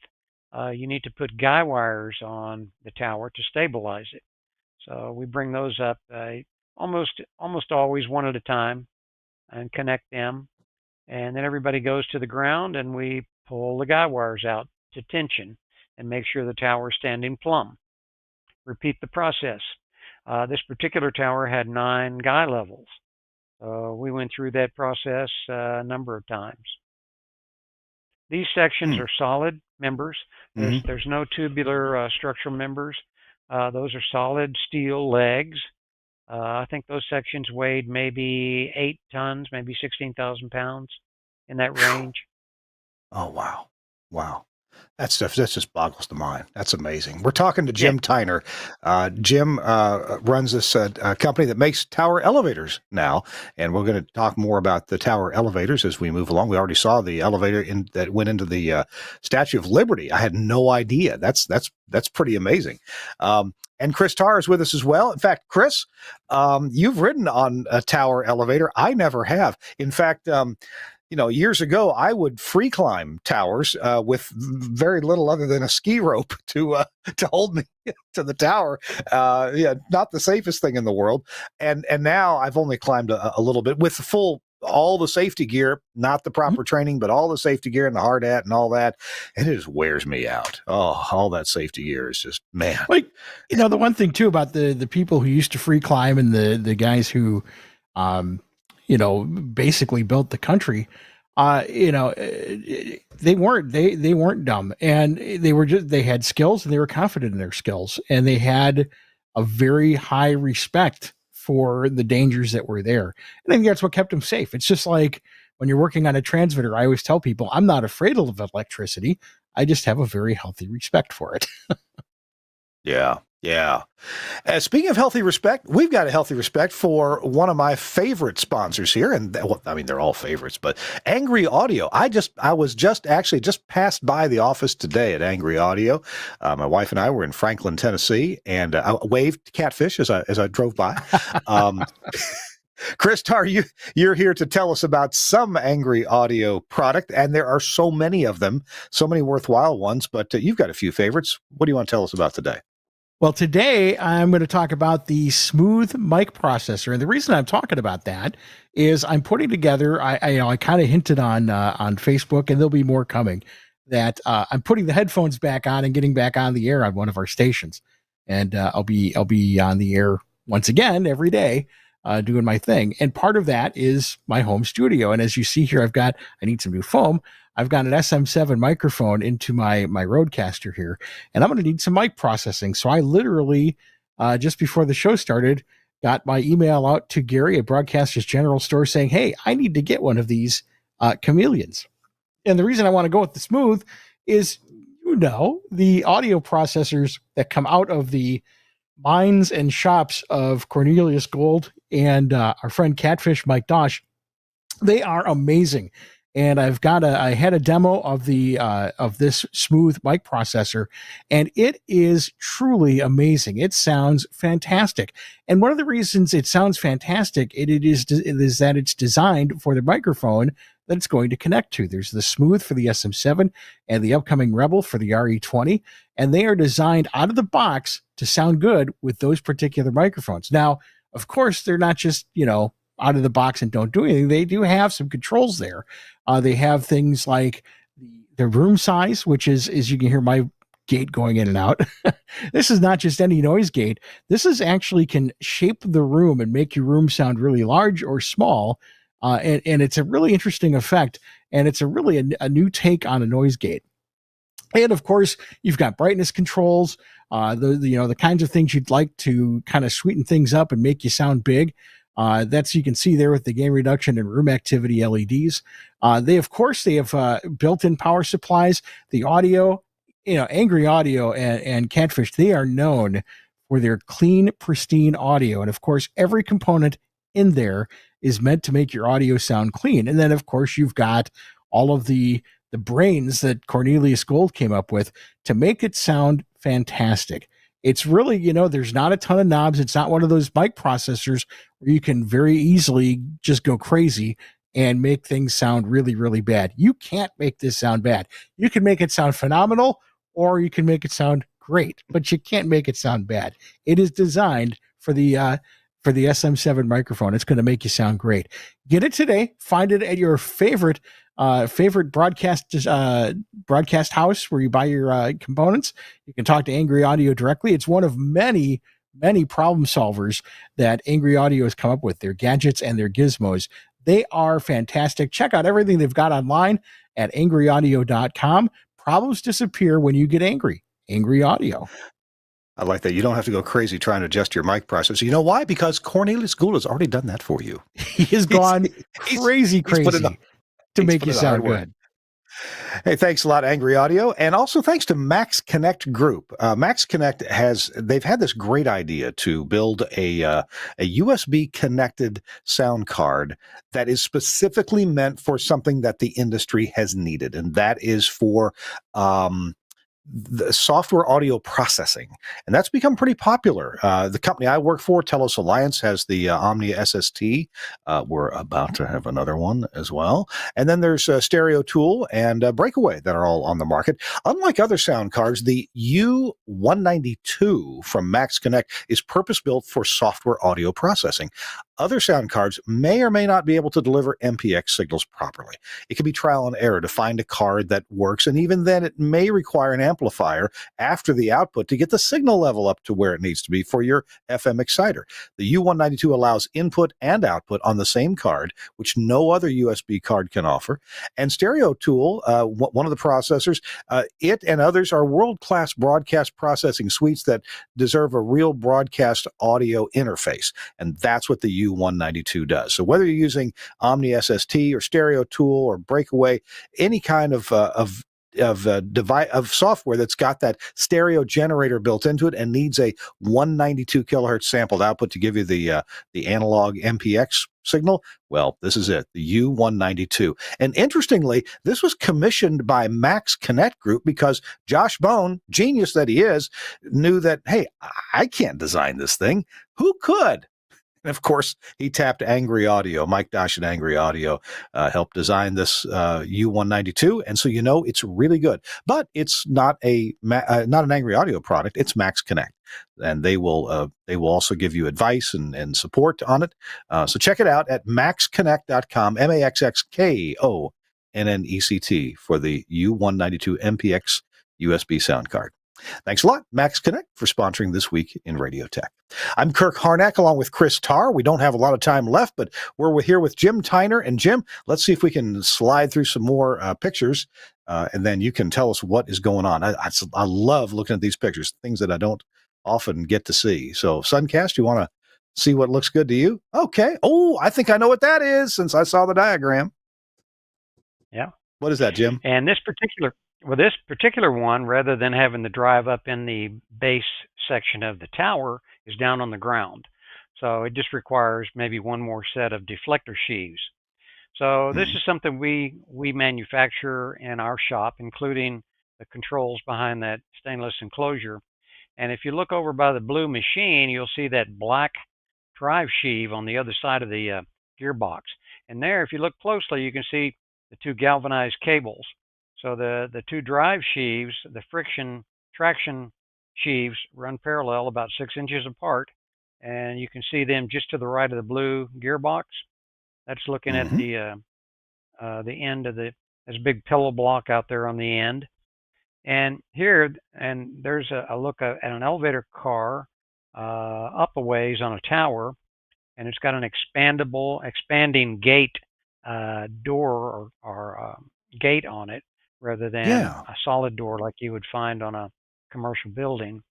you need to put guy wires on the tower to stabilize it. So we bring those up almost always one at a time and connect them. And then everybody goes to the ground and we pull the guy wires out to tension and make sure the tower is standing plumb. Repeat the process. This particular tower had 9 guy levels. We went through that process a number of times. These sections are solid members. There's no tubular structural members. Those are solid steel legs. I think those sections weighed maybe 8 tons, maybe 16,000 pounds, in that range. Oh, wow. Wow. That stuff, that just boggles the mind. That's amazing. We're talking to Jim Tyner. Jim runs this company that makes tower elevators now, and we're going to talk more about the tower elevators as we move along. We already saw the elevator that went into the Statue of Liberty. I had no idea. That's pretty amazing. And Chris Tarr is with us as well. In fact, Chris, you've ridden on a tower elevator. I never have. In fact, years ago, I would free climb towers with very little other than a ski rope to hold me to the tower. Not the safest thing in the world. And now I've only climbed a little bit with all the safety gear, not the proper training, but all the safety gear and the hard hat and all that. And it just wears me out. Oh, all that safety gear is just, man. Like, the one thing too about the people who used to free climb and the guys who, basically built the country, they weren't dumb, and they had skills and they were confident in their skills, and they had a very high respect for the dangers that were there. And I think that's what kept them safe. It's just like when you're working on a transmitter, I always tell people, I'm not afraid of electricity. I just have a very healthy respect for it. Yeah. Speaking of healthy respect, we've got a healthy respect for one of my favorite sponsors here. And they're all favorites, but Angry Audio. I was just passed by the office today at Angry Audio. My wife and I were in Franklin, Tennessee, and I waved catfish as I drove by. Chris Tarr, you're here to tell us about some Angry Audio product, and there are so many of them, so many worthwhile ones, but you've got a few favorites. What do you want to tell us about today? Well, today I'm going to talk about the Smooth Mic Processor, and the reason I'm talking about that is I'm putting together. I kind of hinted on Facebook, and there'll be more coming. That I'm putting the headphones back on and getting back on the air on one of our stations, and I'll be on the air once again every day, doing my thing. And part of that is my home studio. And as you see here, I need some new foam. I've got an SM7 microphone into my Rodecaster here, and I'm going to need some mic processing. So I literally, just before the show started, got my email out to Gary at Broadcasters General Store saying, hey, I need to get one of these chameleons. And the reason I want to go with the smooth is, the audio processors that come out of the minds and shops of Cornelius Gold and our friend Catfish Mike Dosh, they are amazing. And I had a demo of this smooth mic processor, and it is truly amazing. It sounds fantastic. And one of the reasons it sounds fantastic, it is that it's designed for the microphone that it's going to connect to. There's the smooth for the SM7 and the upcoming Rebel for the RE20, and they are designed out of the box to sound good with those particular microphones. Now, of course, they're not just, out of the box and don't do anything. They do have some controls there. They have things like the room size, which is you can hear my gate going in and out. This is not just any noise gate. This is actually can shape the room and make your room sound really large or small. And it's a really interesting effect. And it's a new take on a noise gate. And of course, you've got brightness controls, the kinds of things you'd like to kind of sweeten things up and make you sound big. That's, you can see there with the gain reduction and room activity LEDs. They have built-in power supplies. The audio, Angry Audio and Catfish, they are known for their clean, pristine audio. And of course, every component in there is meant to make your audio sound clean. And then of course, you've got all of the brains that Cornelius Gold came up with to make it sound fantastic. It's really, there's not a ton of knobs. It's not one of those mic processors where you can very easily just go crazy and make things sound really, really bad. You can't make this sound bad. You can make it sound phenomenal, or you can make it sound great, but you can't make it sound bad. It is designed for the SM7 microphone. It's going to make you sound great. Get it today. Find it at your favorite broadcast house where you buy your components. You can talk to Angry Audio directly. It's one of many problem solvers that Angry Audio has come up with, their gadgets and their gizmos. They are fantastic. Check out everything they've got online at angryaudio.com. Problems disappear when you get angry. Angry Audio. I like that. You don't have to go crazy trying to adjust your mic processor. You know why? Because Cornelius Gould has already done that for you. He has gone crazy to make you sound good. Hey, thanks a lot, Angry Audio. And also thanks to Max Connect Group. Max Connect they've had this great idea to build a USB connected sound card that is specifically meant for something that the industry has needed. And that is for, the software audio processing, and that's become pretty popular. The company I work for, Telos Alliance, has the Omnia SST. We're about to have another one as well. And then there's Stereo Tool and Breakaway that are all on the market. Unlike other sound cards, the U192 from Max Connect is purpose-built for software audio processing. Other sound cards may or may not be able to deliver MPX signals properly. It can be trial and error to find a card that works, and even then it may require an amplifier after the output to get the signal level up to where it needs to be for your FM exciter. The U192 allows input and output on the same card, which no other USB card can offer. And Stereo Tool, one of the processors, it and others are world-class broadcast processing suites that deserve a real broadcast audio interface, and that's what the U192 does. So whether you're using Omni SST or Stereo Tool or Breakaway, any kind of software that's got that stereo generator built into it and needs a 192 kilohertz sampled output to give you the analog MPX signal, well, this is it, the U192. And interestingly, this was commissioned by Max Connect Group because Josh Bone, genius that he is, knew that, hey, I can't design this thing. Who could? And of course, he tapped Angry Audio. Mike Dosh at Angry Audio helped design this U192, and so it's really good. But it's not not an Angry Audio product. It's Max Connect, and they will also give you advice and support on it. So check it out at maxconnect.com, MAXXKONNECT for the U192 MPX USB sound card. Thanks a lot, Max Connect, for sponsoring This Week in Radio Tech. I'm Kirk Harnack along with Chris Tarr. We don't have a lot of time left, but we're here with Jim Tyner. And Jim, let's see if we can slide through some more pictures, and then you can tell us what is going on. I love looking at these pictures, things that I don't often get to see. So, Suncast, you want to see what looks good to you? Okay. Oh, I think I know what that is since I saw the diagram. Yeah. What is that, Jim? And this particular one, rather than having the drive up in the base section of the tower, is down on the ground. So it just requires maybe one more set of deflector sheaves. So this is something we manufacture in our shop, including the controls behind that stainless enclosure. And if you look over by the blue machine, you'll see that black drive sheave on the other side of the gearbox. And there, if you look closely, you can see the two galvanized cables. So the two drive sheaves, the friction traction sheaves, run parallel about 6 inches apart, and you can see them just to the right of the blue gearbox. That's looking at the end of there's a big pillow block out there on the end. And here, and there's a look at an elevator car up a ways on a tower, and it's got an expanding gate door or gate on it, rather than a solid door like you would find on a commercial building.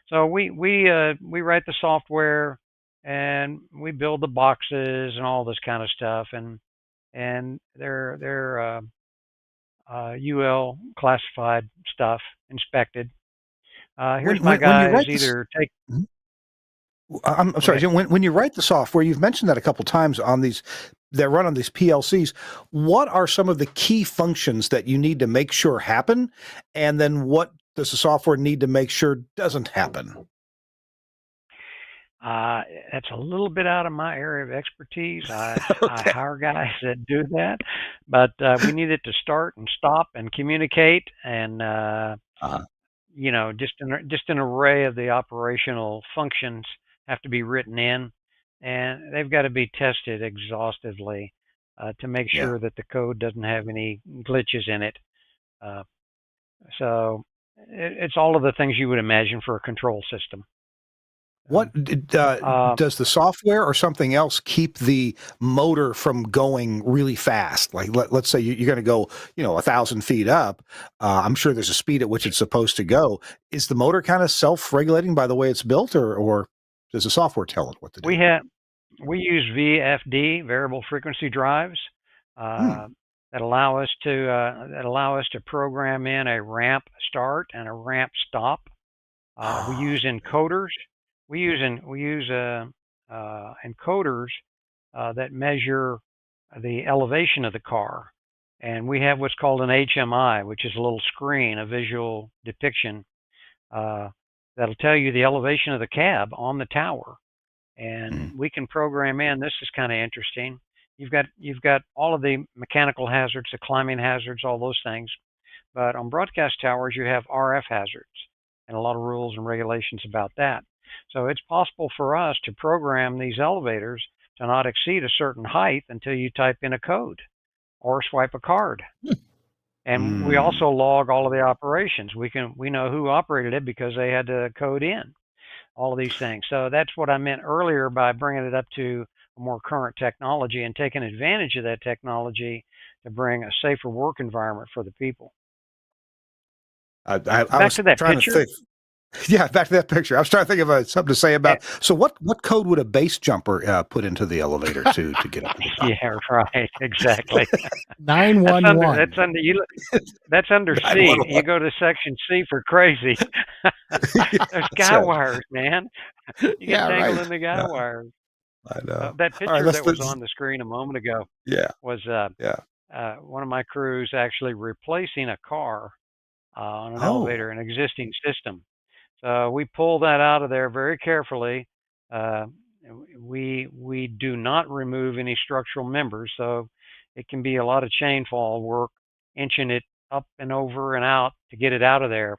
So we write the software, and we build the boxes and all this kind of stuff, and they're UL classified stuff, inspected. Here's my guys either take. I'm sorry, Jim. When you write the software, you've mentioned that a couple times on these that run on these PLCs. What are some of the key functions that you need to make sure happen, and then what does the software need to make sure doesn't happen? That's a little bit out of my area of expertise. I hire guys that do that, but we need it to start and stop and communicate, and just an array of the operational functions have to be written in, and they've got to be tested exhaustively to make sure that the code doesn't have any glitches in it. So it's all of the things you would imagine for a control system. What does the software or something else keep the motor from going really fast? Like let's say you're going to go, 1,000 feet up. I'm sure there's a speed at which it's supposed to go. Is the motor kind of self-regulating by the way it's built, or does the software tell it what to do? We use VFD, variable frequency drives, that allow us to program in a ramp start and a ramp stop. We use encoders. We use encoders that measure the elevation of the car, and we have what's called an HMI, which is a little screen, a visual depiction that'll tell you the elevation of the cab on the tower, and we can program in. This is kind of interesting. You've got all of the mechanical hazards, the climbing hazards, all those things, but on broadcast towers you have RF hazards and a lot of rules and regulations about that. So it's possible for us to program these elevators to not exceed a certain height until you type in a code or swipe a card. And we also log all of the operations. We know who operated it because they had to code in all of these things. So that's what I meant earlier by bringing it up to a more current technology and taking advantage of that technology to bring a safer work environment for the people. Back to that picture. Yeah, back to that picture. I was trying to think of something to say about. So, what code would a base jumper put into the elevator to get up to the top? Yeah, right. Exactly. 911. That's under C. You go to section C for crazy. There's guy wires, man. You get tangled in the guy wires. I know. That picture that was on the screen a moment ago. Was one of my crews actually replacing a car on an elevator, an existing system. So we pull that out of there very carefully. We do not remove any structural members, so it can be a lot of chain fall work, inching it up and over and out to get it out of there.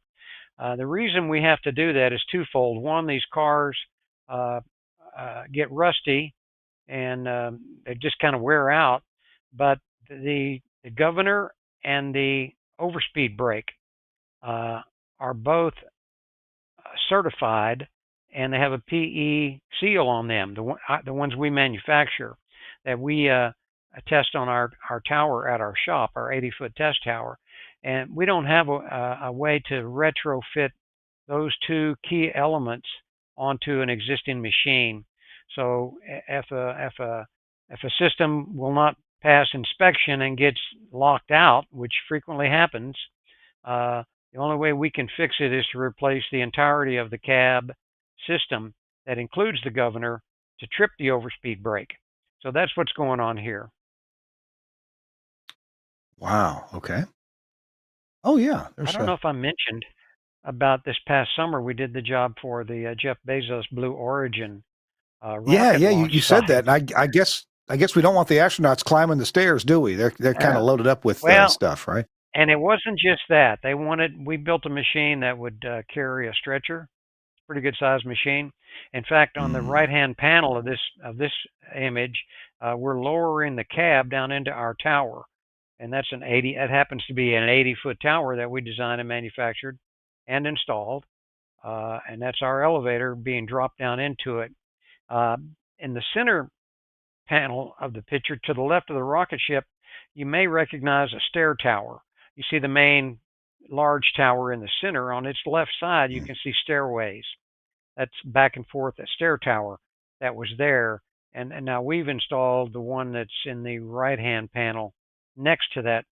The reason we have to do that is twofold. One, these cars get rusty and they just kind of wear out, but the governor and the overspeed brake are both certified, and they have a PE seal on them. The ones we manufacture that we test on our tower at our shop, our 80-foot test tower, and we don't have a way to retrofit those two key elements onto an existing machine. So if a system will not pass inspection and gets locked out, which frequently happens, the only way we can fix it is to replace the entirety of the cab system that includes the governor to trip the overspeed brake. So that's what's going on here. Wow. Okay. Oh yeah. I don't know if I mentioned about this past summer we did the job for the Jeff Bezos Blue Origin rocket Yeah. launch You said site. that, and I guess we don't want the astronauts climbing the stairs, do we? They're kind of loaded up with Well, stuff, right? and it wasn't just that. We built a machine that would carry a stretcher, pretty good sized machine. In fact, on the Mm. right hand panel of this image, we're lowering the cab down into our tower, and that's an 80. It happens to be an 80-foot tower that we designed and manufactured and installed, and that's our elevator being dropped down into it. Uh, in the center panel of the picture to the left of the rocket ship, you may recognize a stair tower. You see the main large tower in the center. On its left side, you can see stairways. That's back and forth, a stair tower that was there. And now we've installed the one that's in the right-hand panel next to that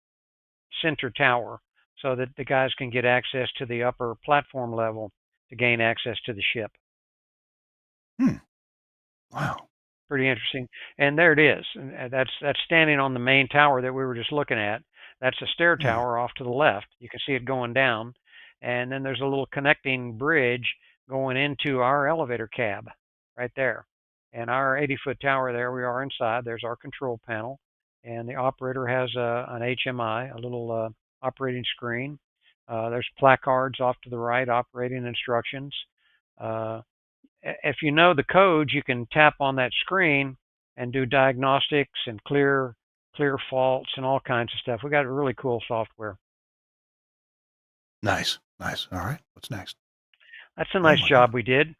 center tower so that the guys can get access to the upper platform level to gain access to the ship. Wow. Pretty interesting. And there it is. And that's standing on the main tower that we were just looking at. That's a stair tower off to the left. You can see it going down. And then there's a little connecting bridge going into our elevator cab right there. And our 80-foot tower there, we are inside. There's our control panel. And the operator has an HMI, a little operating screen. There's placards off to the right, operating instructions. If you know the codes, you can tap on that screen and do diagnostics and clear faults and all kinds of stuff. We got really cool software. Nice. All right. What's next? That's a nice job we did.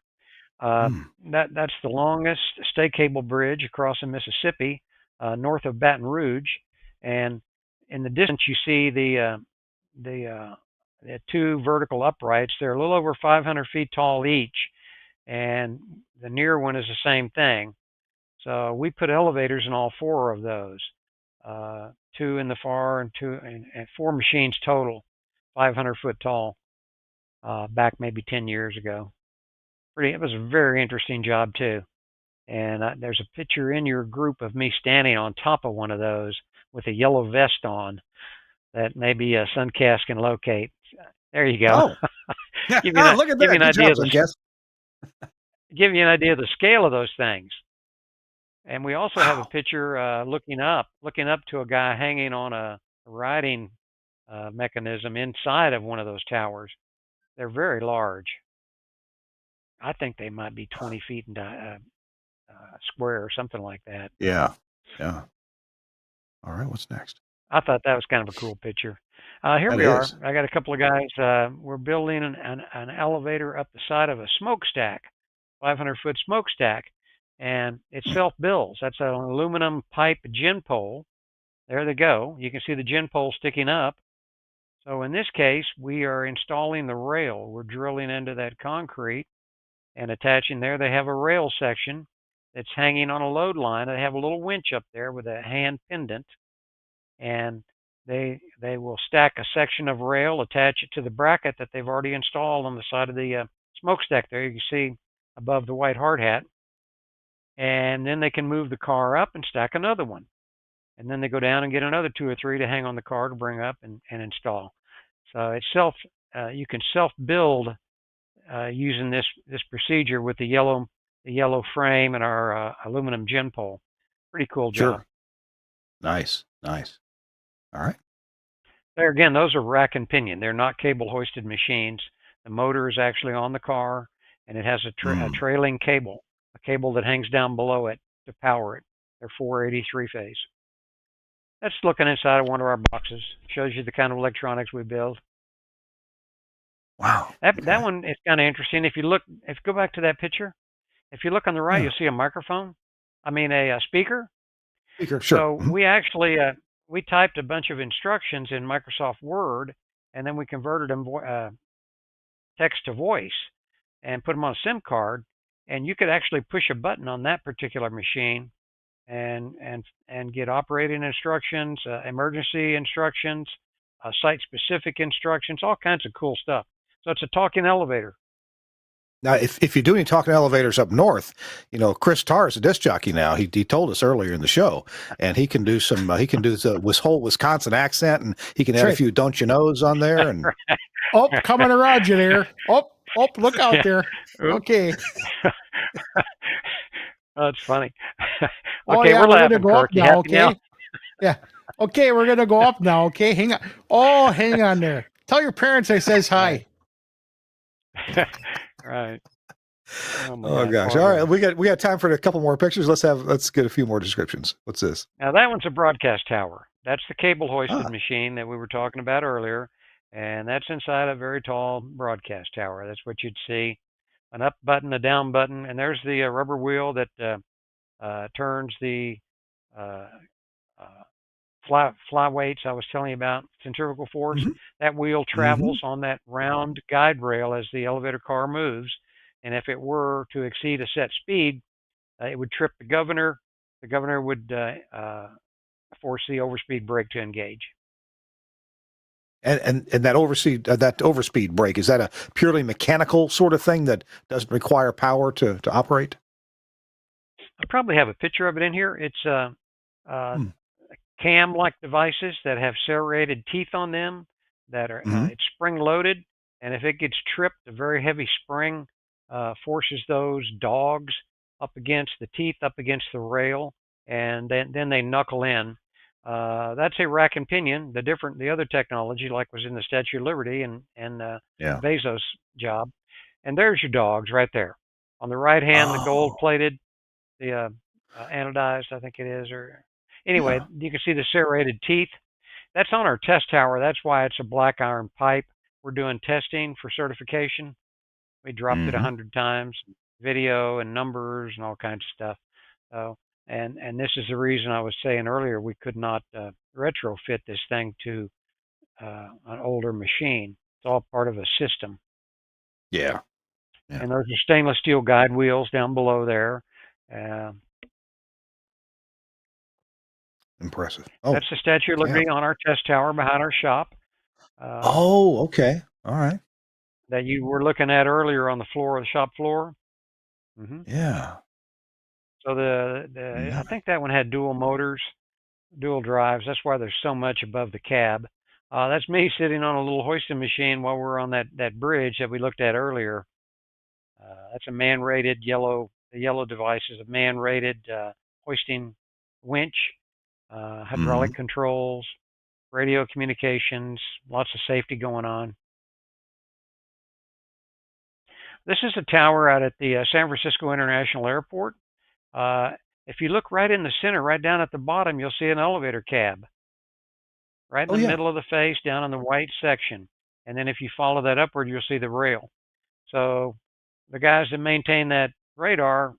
Mm. That's the longest stay cable bridge across the Mississippi, north of Baton Rouge, and in the distance you see the two vertical uprights. They're a little over 500 feet tall each, and the near one is the same thing. So we put elevators in all four of those, two in the far and two and four machines total, 500 foot tall, back maybe 10 years ago. It was a very interesting job too. And there's a picture in your group of me standing on top of one of those with a yellow vest on that maybe Suncast can locate. There you go. Oh, give you look at that! Give you an Good idea job, Suncast. give you an idea of the scale of those things. And we also have a Wow. picture looking up to a guy hanging on a riding mechanism inside of one of those towers. They're very large. I think they might be 20 feet in square or something like that. Yeah. All right. What's next? I thought that was kind of a cool picture. Here That we are. is. I got a couple of guys. We're building an elevator up the side of a smokestack, 500-foot smokestack, and it self-builds. That's an aluminum pipe gin pole. There they go. You can see the gin pole sticking up. So in this case, we are installing the rail. We're drilling into that concrete and attaching there. They have a rail section that's hanging on a load line. They have a little winch up there with a hand pendant, and they will stack a section of rail, attach it to the bracket that they've already installed on the side of the smokestack there. You can see above the white hard hat. And then they can move the car up and stack another one. And then they go down and get another two or three to hang on the car to bring up and install. So it's you can self-build using this procedure with the yellow frame and our aluminum gin pole. Pretty cool job. Sure. Nice. All right. There again, those are rack and pinion. They're not cable hoisted machines. The motor is actually on the car, and it has a trailing cable, a cable that hangs down below it to power it. They're 483 phase. That's looking inside of one of our boxes. Shows you the kind of electronics we build. Wow. That Okay. that one is kind of interesting. If you go back to that picture, if you look on the right, Yeah. you'll see a microphone. I mean, a speaker. Speaker. Sure. So we actually we typed a bunch of instructions in Microsoft Word, and then we converted them text to voice and put them on a SIM card. And you could actually push a button on that particular machine and get operating instructions, emergency instructions, site-specific instructions, all kinds of cool stuff. So it's a talking elevator. Now, if you're doing talking elevators up north, Chris Tarr is a disc jockey now. He told us earlier in the show, and he can do some. He can do the whole Wisconsin accent, and he can add a few "don't you knows" on there. And Oh, coming around you there. Oh, look out Yeah. there. Okay. That's funny. Oh, Okay, yeah, we're we're going to laughing, go up Kirk. You now. happy now? Okay. Yeah. Okay, we're going to go up now. Okay. Hang on. Oh, hang on there. Tell your parents I says hi. Right. Oh my oh God. gosh! All right, we got time for a couple more pictures. Let's get a few more descriptions. What's this? Now that one's a broadcast tower. That's the cable hoisted Ah. machine that we were talking about earlier, and that's inside a very tall broadcast tower. That's what you'd see: an up button, a down button, and there's the rubber wheel that turns the uh, uh, fly weights I was telling you about, centrifugal force. Mm-hmm. That wheel Mm-hmm. travels on that round guide rail as the elevator car moves, and if it were to exceed a set speed, it would trip the governor. The governor would force the overspeed brake to engage. And that overspeed brake, is that a purely mechanical sort of thing that doesn't require power to operate? I probably have a picture of it in here. It's Hmm. cam-like devices that have serrated teeth on them that are Mm-hmm. it's spring-loaded, and if it gets tripped, a very heavy spring forces those dogs up against the teeth, up against the rail, and then they knuckle in. That's a rack and pinion. The other technology, like was in the Statue of Liberty and Yeah. Bezos' job, and there's your dogs right there. On the right hand, the Oh. gold-plated, the anodized, I think it is, or anyway, Yeah. you can see the serrated teeth. That's on our test tower. That's why it's a black iron pipe. We're doing testing for certification. We dropped it Mm-hmm. 100 times, video and numbers and all kinds of stuff. So, and this is the reason I was saying earlier we could not retrofit this thing to an older machine. It's all part of a system. Yeah. Yeah. And those are stainless steel guide wheels down below there. Uh, Impressive. Oh, That's the Statue of yeah. Liberty on our test tower behind our shop Oh, okay. All right. that you were looking at earlier on the floor of the shop floor. Hmm. Yeah. So I think that one had dual motors, dual drives. That's why there's so much above the cab. That's me sitting on a little hoisting machine while we're on that bridge that we looked at earlier. That's a man-rated yellow. The yellow device is a man-rated hoisting winch, Mm-hmm. hydraulic controls, radio communications, lots of safety going on. This is a tower out at the San Francisco International Airport. Uh, if you look right in the center, right down at the bottom, you'll see an elevator cab right in Oh, the yeah. middle of the face, down in the white section. And then if you follow that upward, you'll see the rail. So the guys that maintain that radar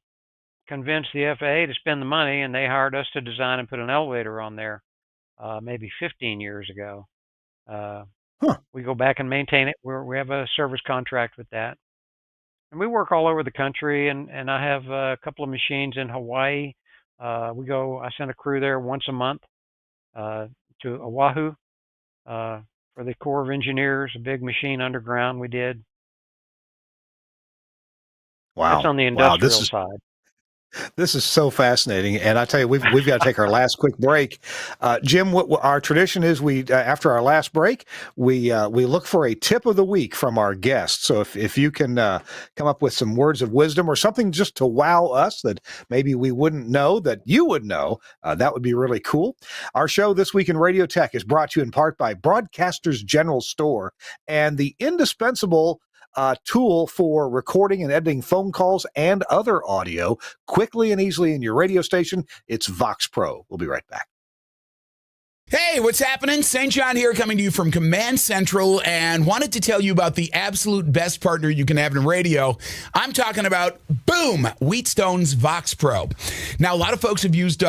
convinced the FAA to spend the money, and they hired us to design and put an elevator on there maybe 15 years ago. Uh, Huh. we go back and maintain it. We have a service contract with that. And we work all over the country, and I have a couple of machines in Hawaii. I send a crew there once a month uh, to Oahu for the Corps of Engineers, a big machine underground we did. That's Wow. on the Wow. industrial side. This is so fascinating, and I tell you, we've got to take our last quick break. Jim, what our tradition is, we after our last break, we look for a tip of the week from our guests. So if you can come up with some words of wisdom or something just to wow us that maybe we wouldn't know that you would know, that would be really cool. Our show This Week in Radio Tech is brought to you in part by Broadcasters General Store and the indispensable tool for recording and editing phone calls and other audio quickly and easily in your radio station. It's Vox Pro. We'll be right back. Hey, what's happening? St. John here, coming to you from Command Central, and wanted to tell you about the absolute best partner you can have in radio. I'm talking about, boom, Wheatstone's Vox Pro. Now, a lot of folks have used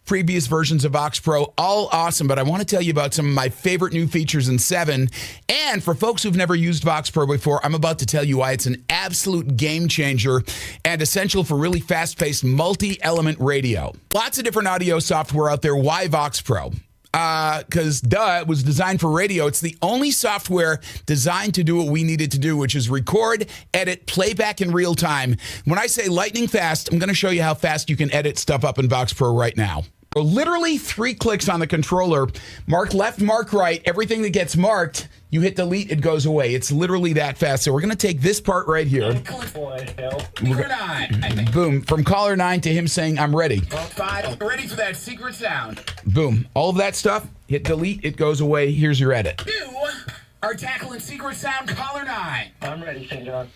previous versions of Vox Pro, all awesome, but I want to tell you about some of my favorite new features in 7. And for folks who've never used Vox Pro before, I'm about to tell you why it's an absolute game changer and essential for really fast-paced multi-element radio. Lots of different audio software out there. Why Vox Pro? Because it was designed for radio. It's the only software designed to do what we needed to do, which is record, edit, playback in real time. When I say lightning fast, I'm going to show you how fast you can edit stuff up in Vox Pro right now. So literally 3 clicks on the controller, mark left, mark right, everything that gets marked, you hit delete, it goes away. It's literally that fast. So we're going to take this part right here. Boom. From caller 9 to him saying, I'm ready. Ready for that secret sound. Boom. All of that stuff, hit delete, it goes away. Here's your edit. You are tackling secret sound caller 9. I'm ready, St. John.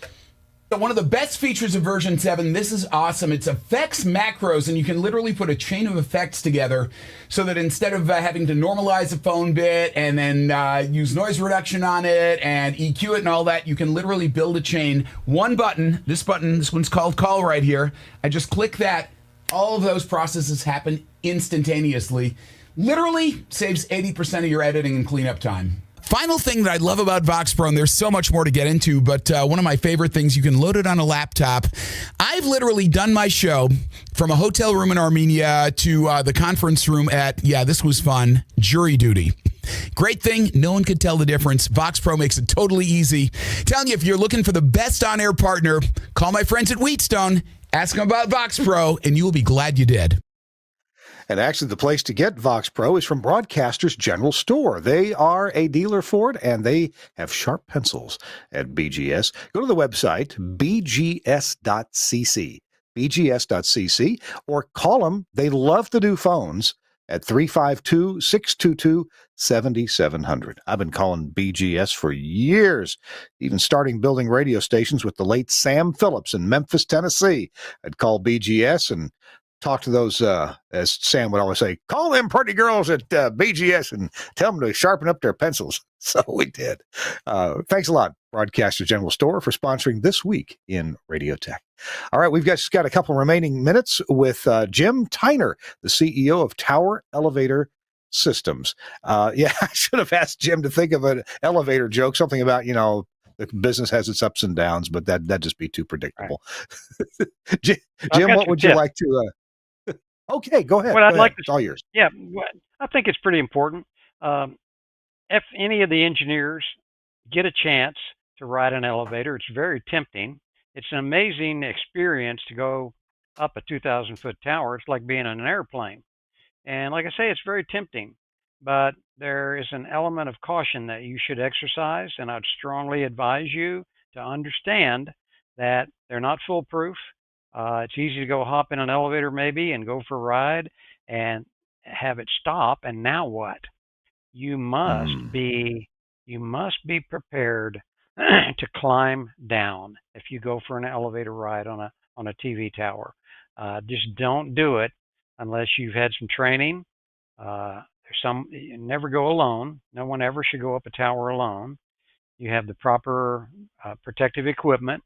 So one of the best features of version 7, this is awesome. It's effects macros, and you can literally put a chain of effects together so that instead of having to normalize a phone bit and then use noise reduction on it and EQ it and all that, you can literally build a chain. One button, this one's called call right here. I just click that. All of those processes happen instantaneously. Literally saves 80% of your editing and cleanup time. Final thing that I love about Vox Pro, and there's so much more to get into, but one of my favorite things, you can load it on a laptop. I've literally done my show from a hotel room in Armenia to the conference room at, this was fun, jury duty. Great thing, no one could tell the difference. Vox Pro makes it totally easy. Telling you, if you're looking for the best on-air partner, call my friends at Wheatstone, ask them about Vox Pro, and you will be glad you did. And actually, the place to get Vox Pro is from Broadcasters General Store. They are a dealer for it, and they have sharp pencils at BGS. Go to the website, bgs.cc, bgs.cc, or call them. They love to do phones at 352-622-7700. I've been calling BGS for years, even starting building radio stations with the late Sam Phillips in Memphis, Tennessee. I'd call BGS and talk to those, as Sam would always say, call them pretty girls at BGS and tell them to sharpen up their pencils. So we did. Thanks a lot, Broadcaster General Store, for sponsoring This Week in Radio Tech. All right, we've just got a couple remaining minutes with Jim Tyner, the CEO of Tower Elevator Systems. I should have asked Jim to think of an elevator joke, something about, the business has its ups and downs, but that'd just be too predictable. Right. Jim, what would you like to... Okay, go ahead. It's all yours. Yeah, I think it's pretty important. If any of the engineers get a chance to ride an elevator, it's very tempting. It's an amazing experience to go up a 2,000-foot tower. It's like being in an airplane. And like I say, it's very tempting. But there is an element of caution that you should exercise, and I'd strongly advise you to understand that they're not foolproof. It's easy to go hop in an elevator maybe and go for a ride and have it stop. And now what? You must be prepared to climb down if you go for an elevator ride on a TV tower. Just don't do it unless you've had some training. You never go alone. No one ever should go up a tower alone. You have the proper protective equipment,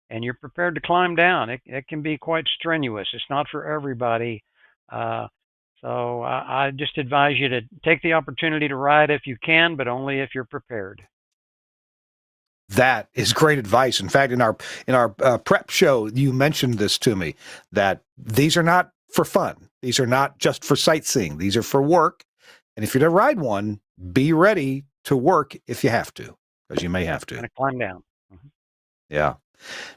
and you're prepared to climb down. It can be quite strenuous. It's not for everybody. So I just advise you to take the opportunity to ride if you can, but only if you're prepared. That is great advice. In fact, in our prep show, you mentioned this to me, that these are not for fun. These are not just for sightseeing. These are for work. And if you're to ride one, be ready to work if you have to, because you may have to. And climb down. Mm-hmm. Yeah.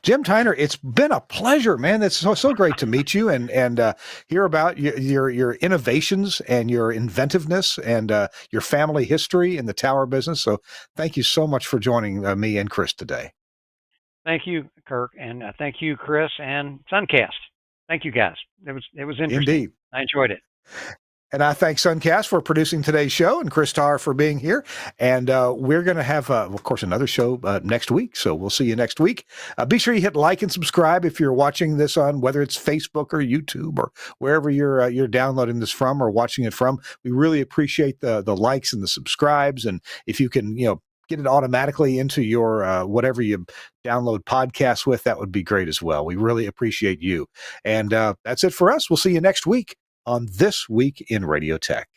Jim Tyner, it's been a pleasure, man. It's so great to meet you and hear about your innovations and your inventiveness and your family history in the tower business. So thank you so much for joining me and Chris today. Thank you, Kirk, and thank you, Chris, and Suncast. Thank you, guys. It was interesting. Indeed. I enjoyed it. And I thank Suncast for producing today's show and Chris Tarr for being here. And we're going to have, of course, another show next week. So we'll see you next week. Be sure you hit like and subscribe if you're watching this on whether it's Facebook or YouTube or wherever you're downloading this from or watching it from. We really appreciate the likes and the subscribes. And if you can, get it automatically into your whatever you download podcasts with, that would be great as well. We really appreciate you. And that's it for us. We'll see you next week on This Week in Radio Tech.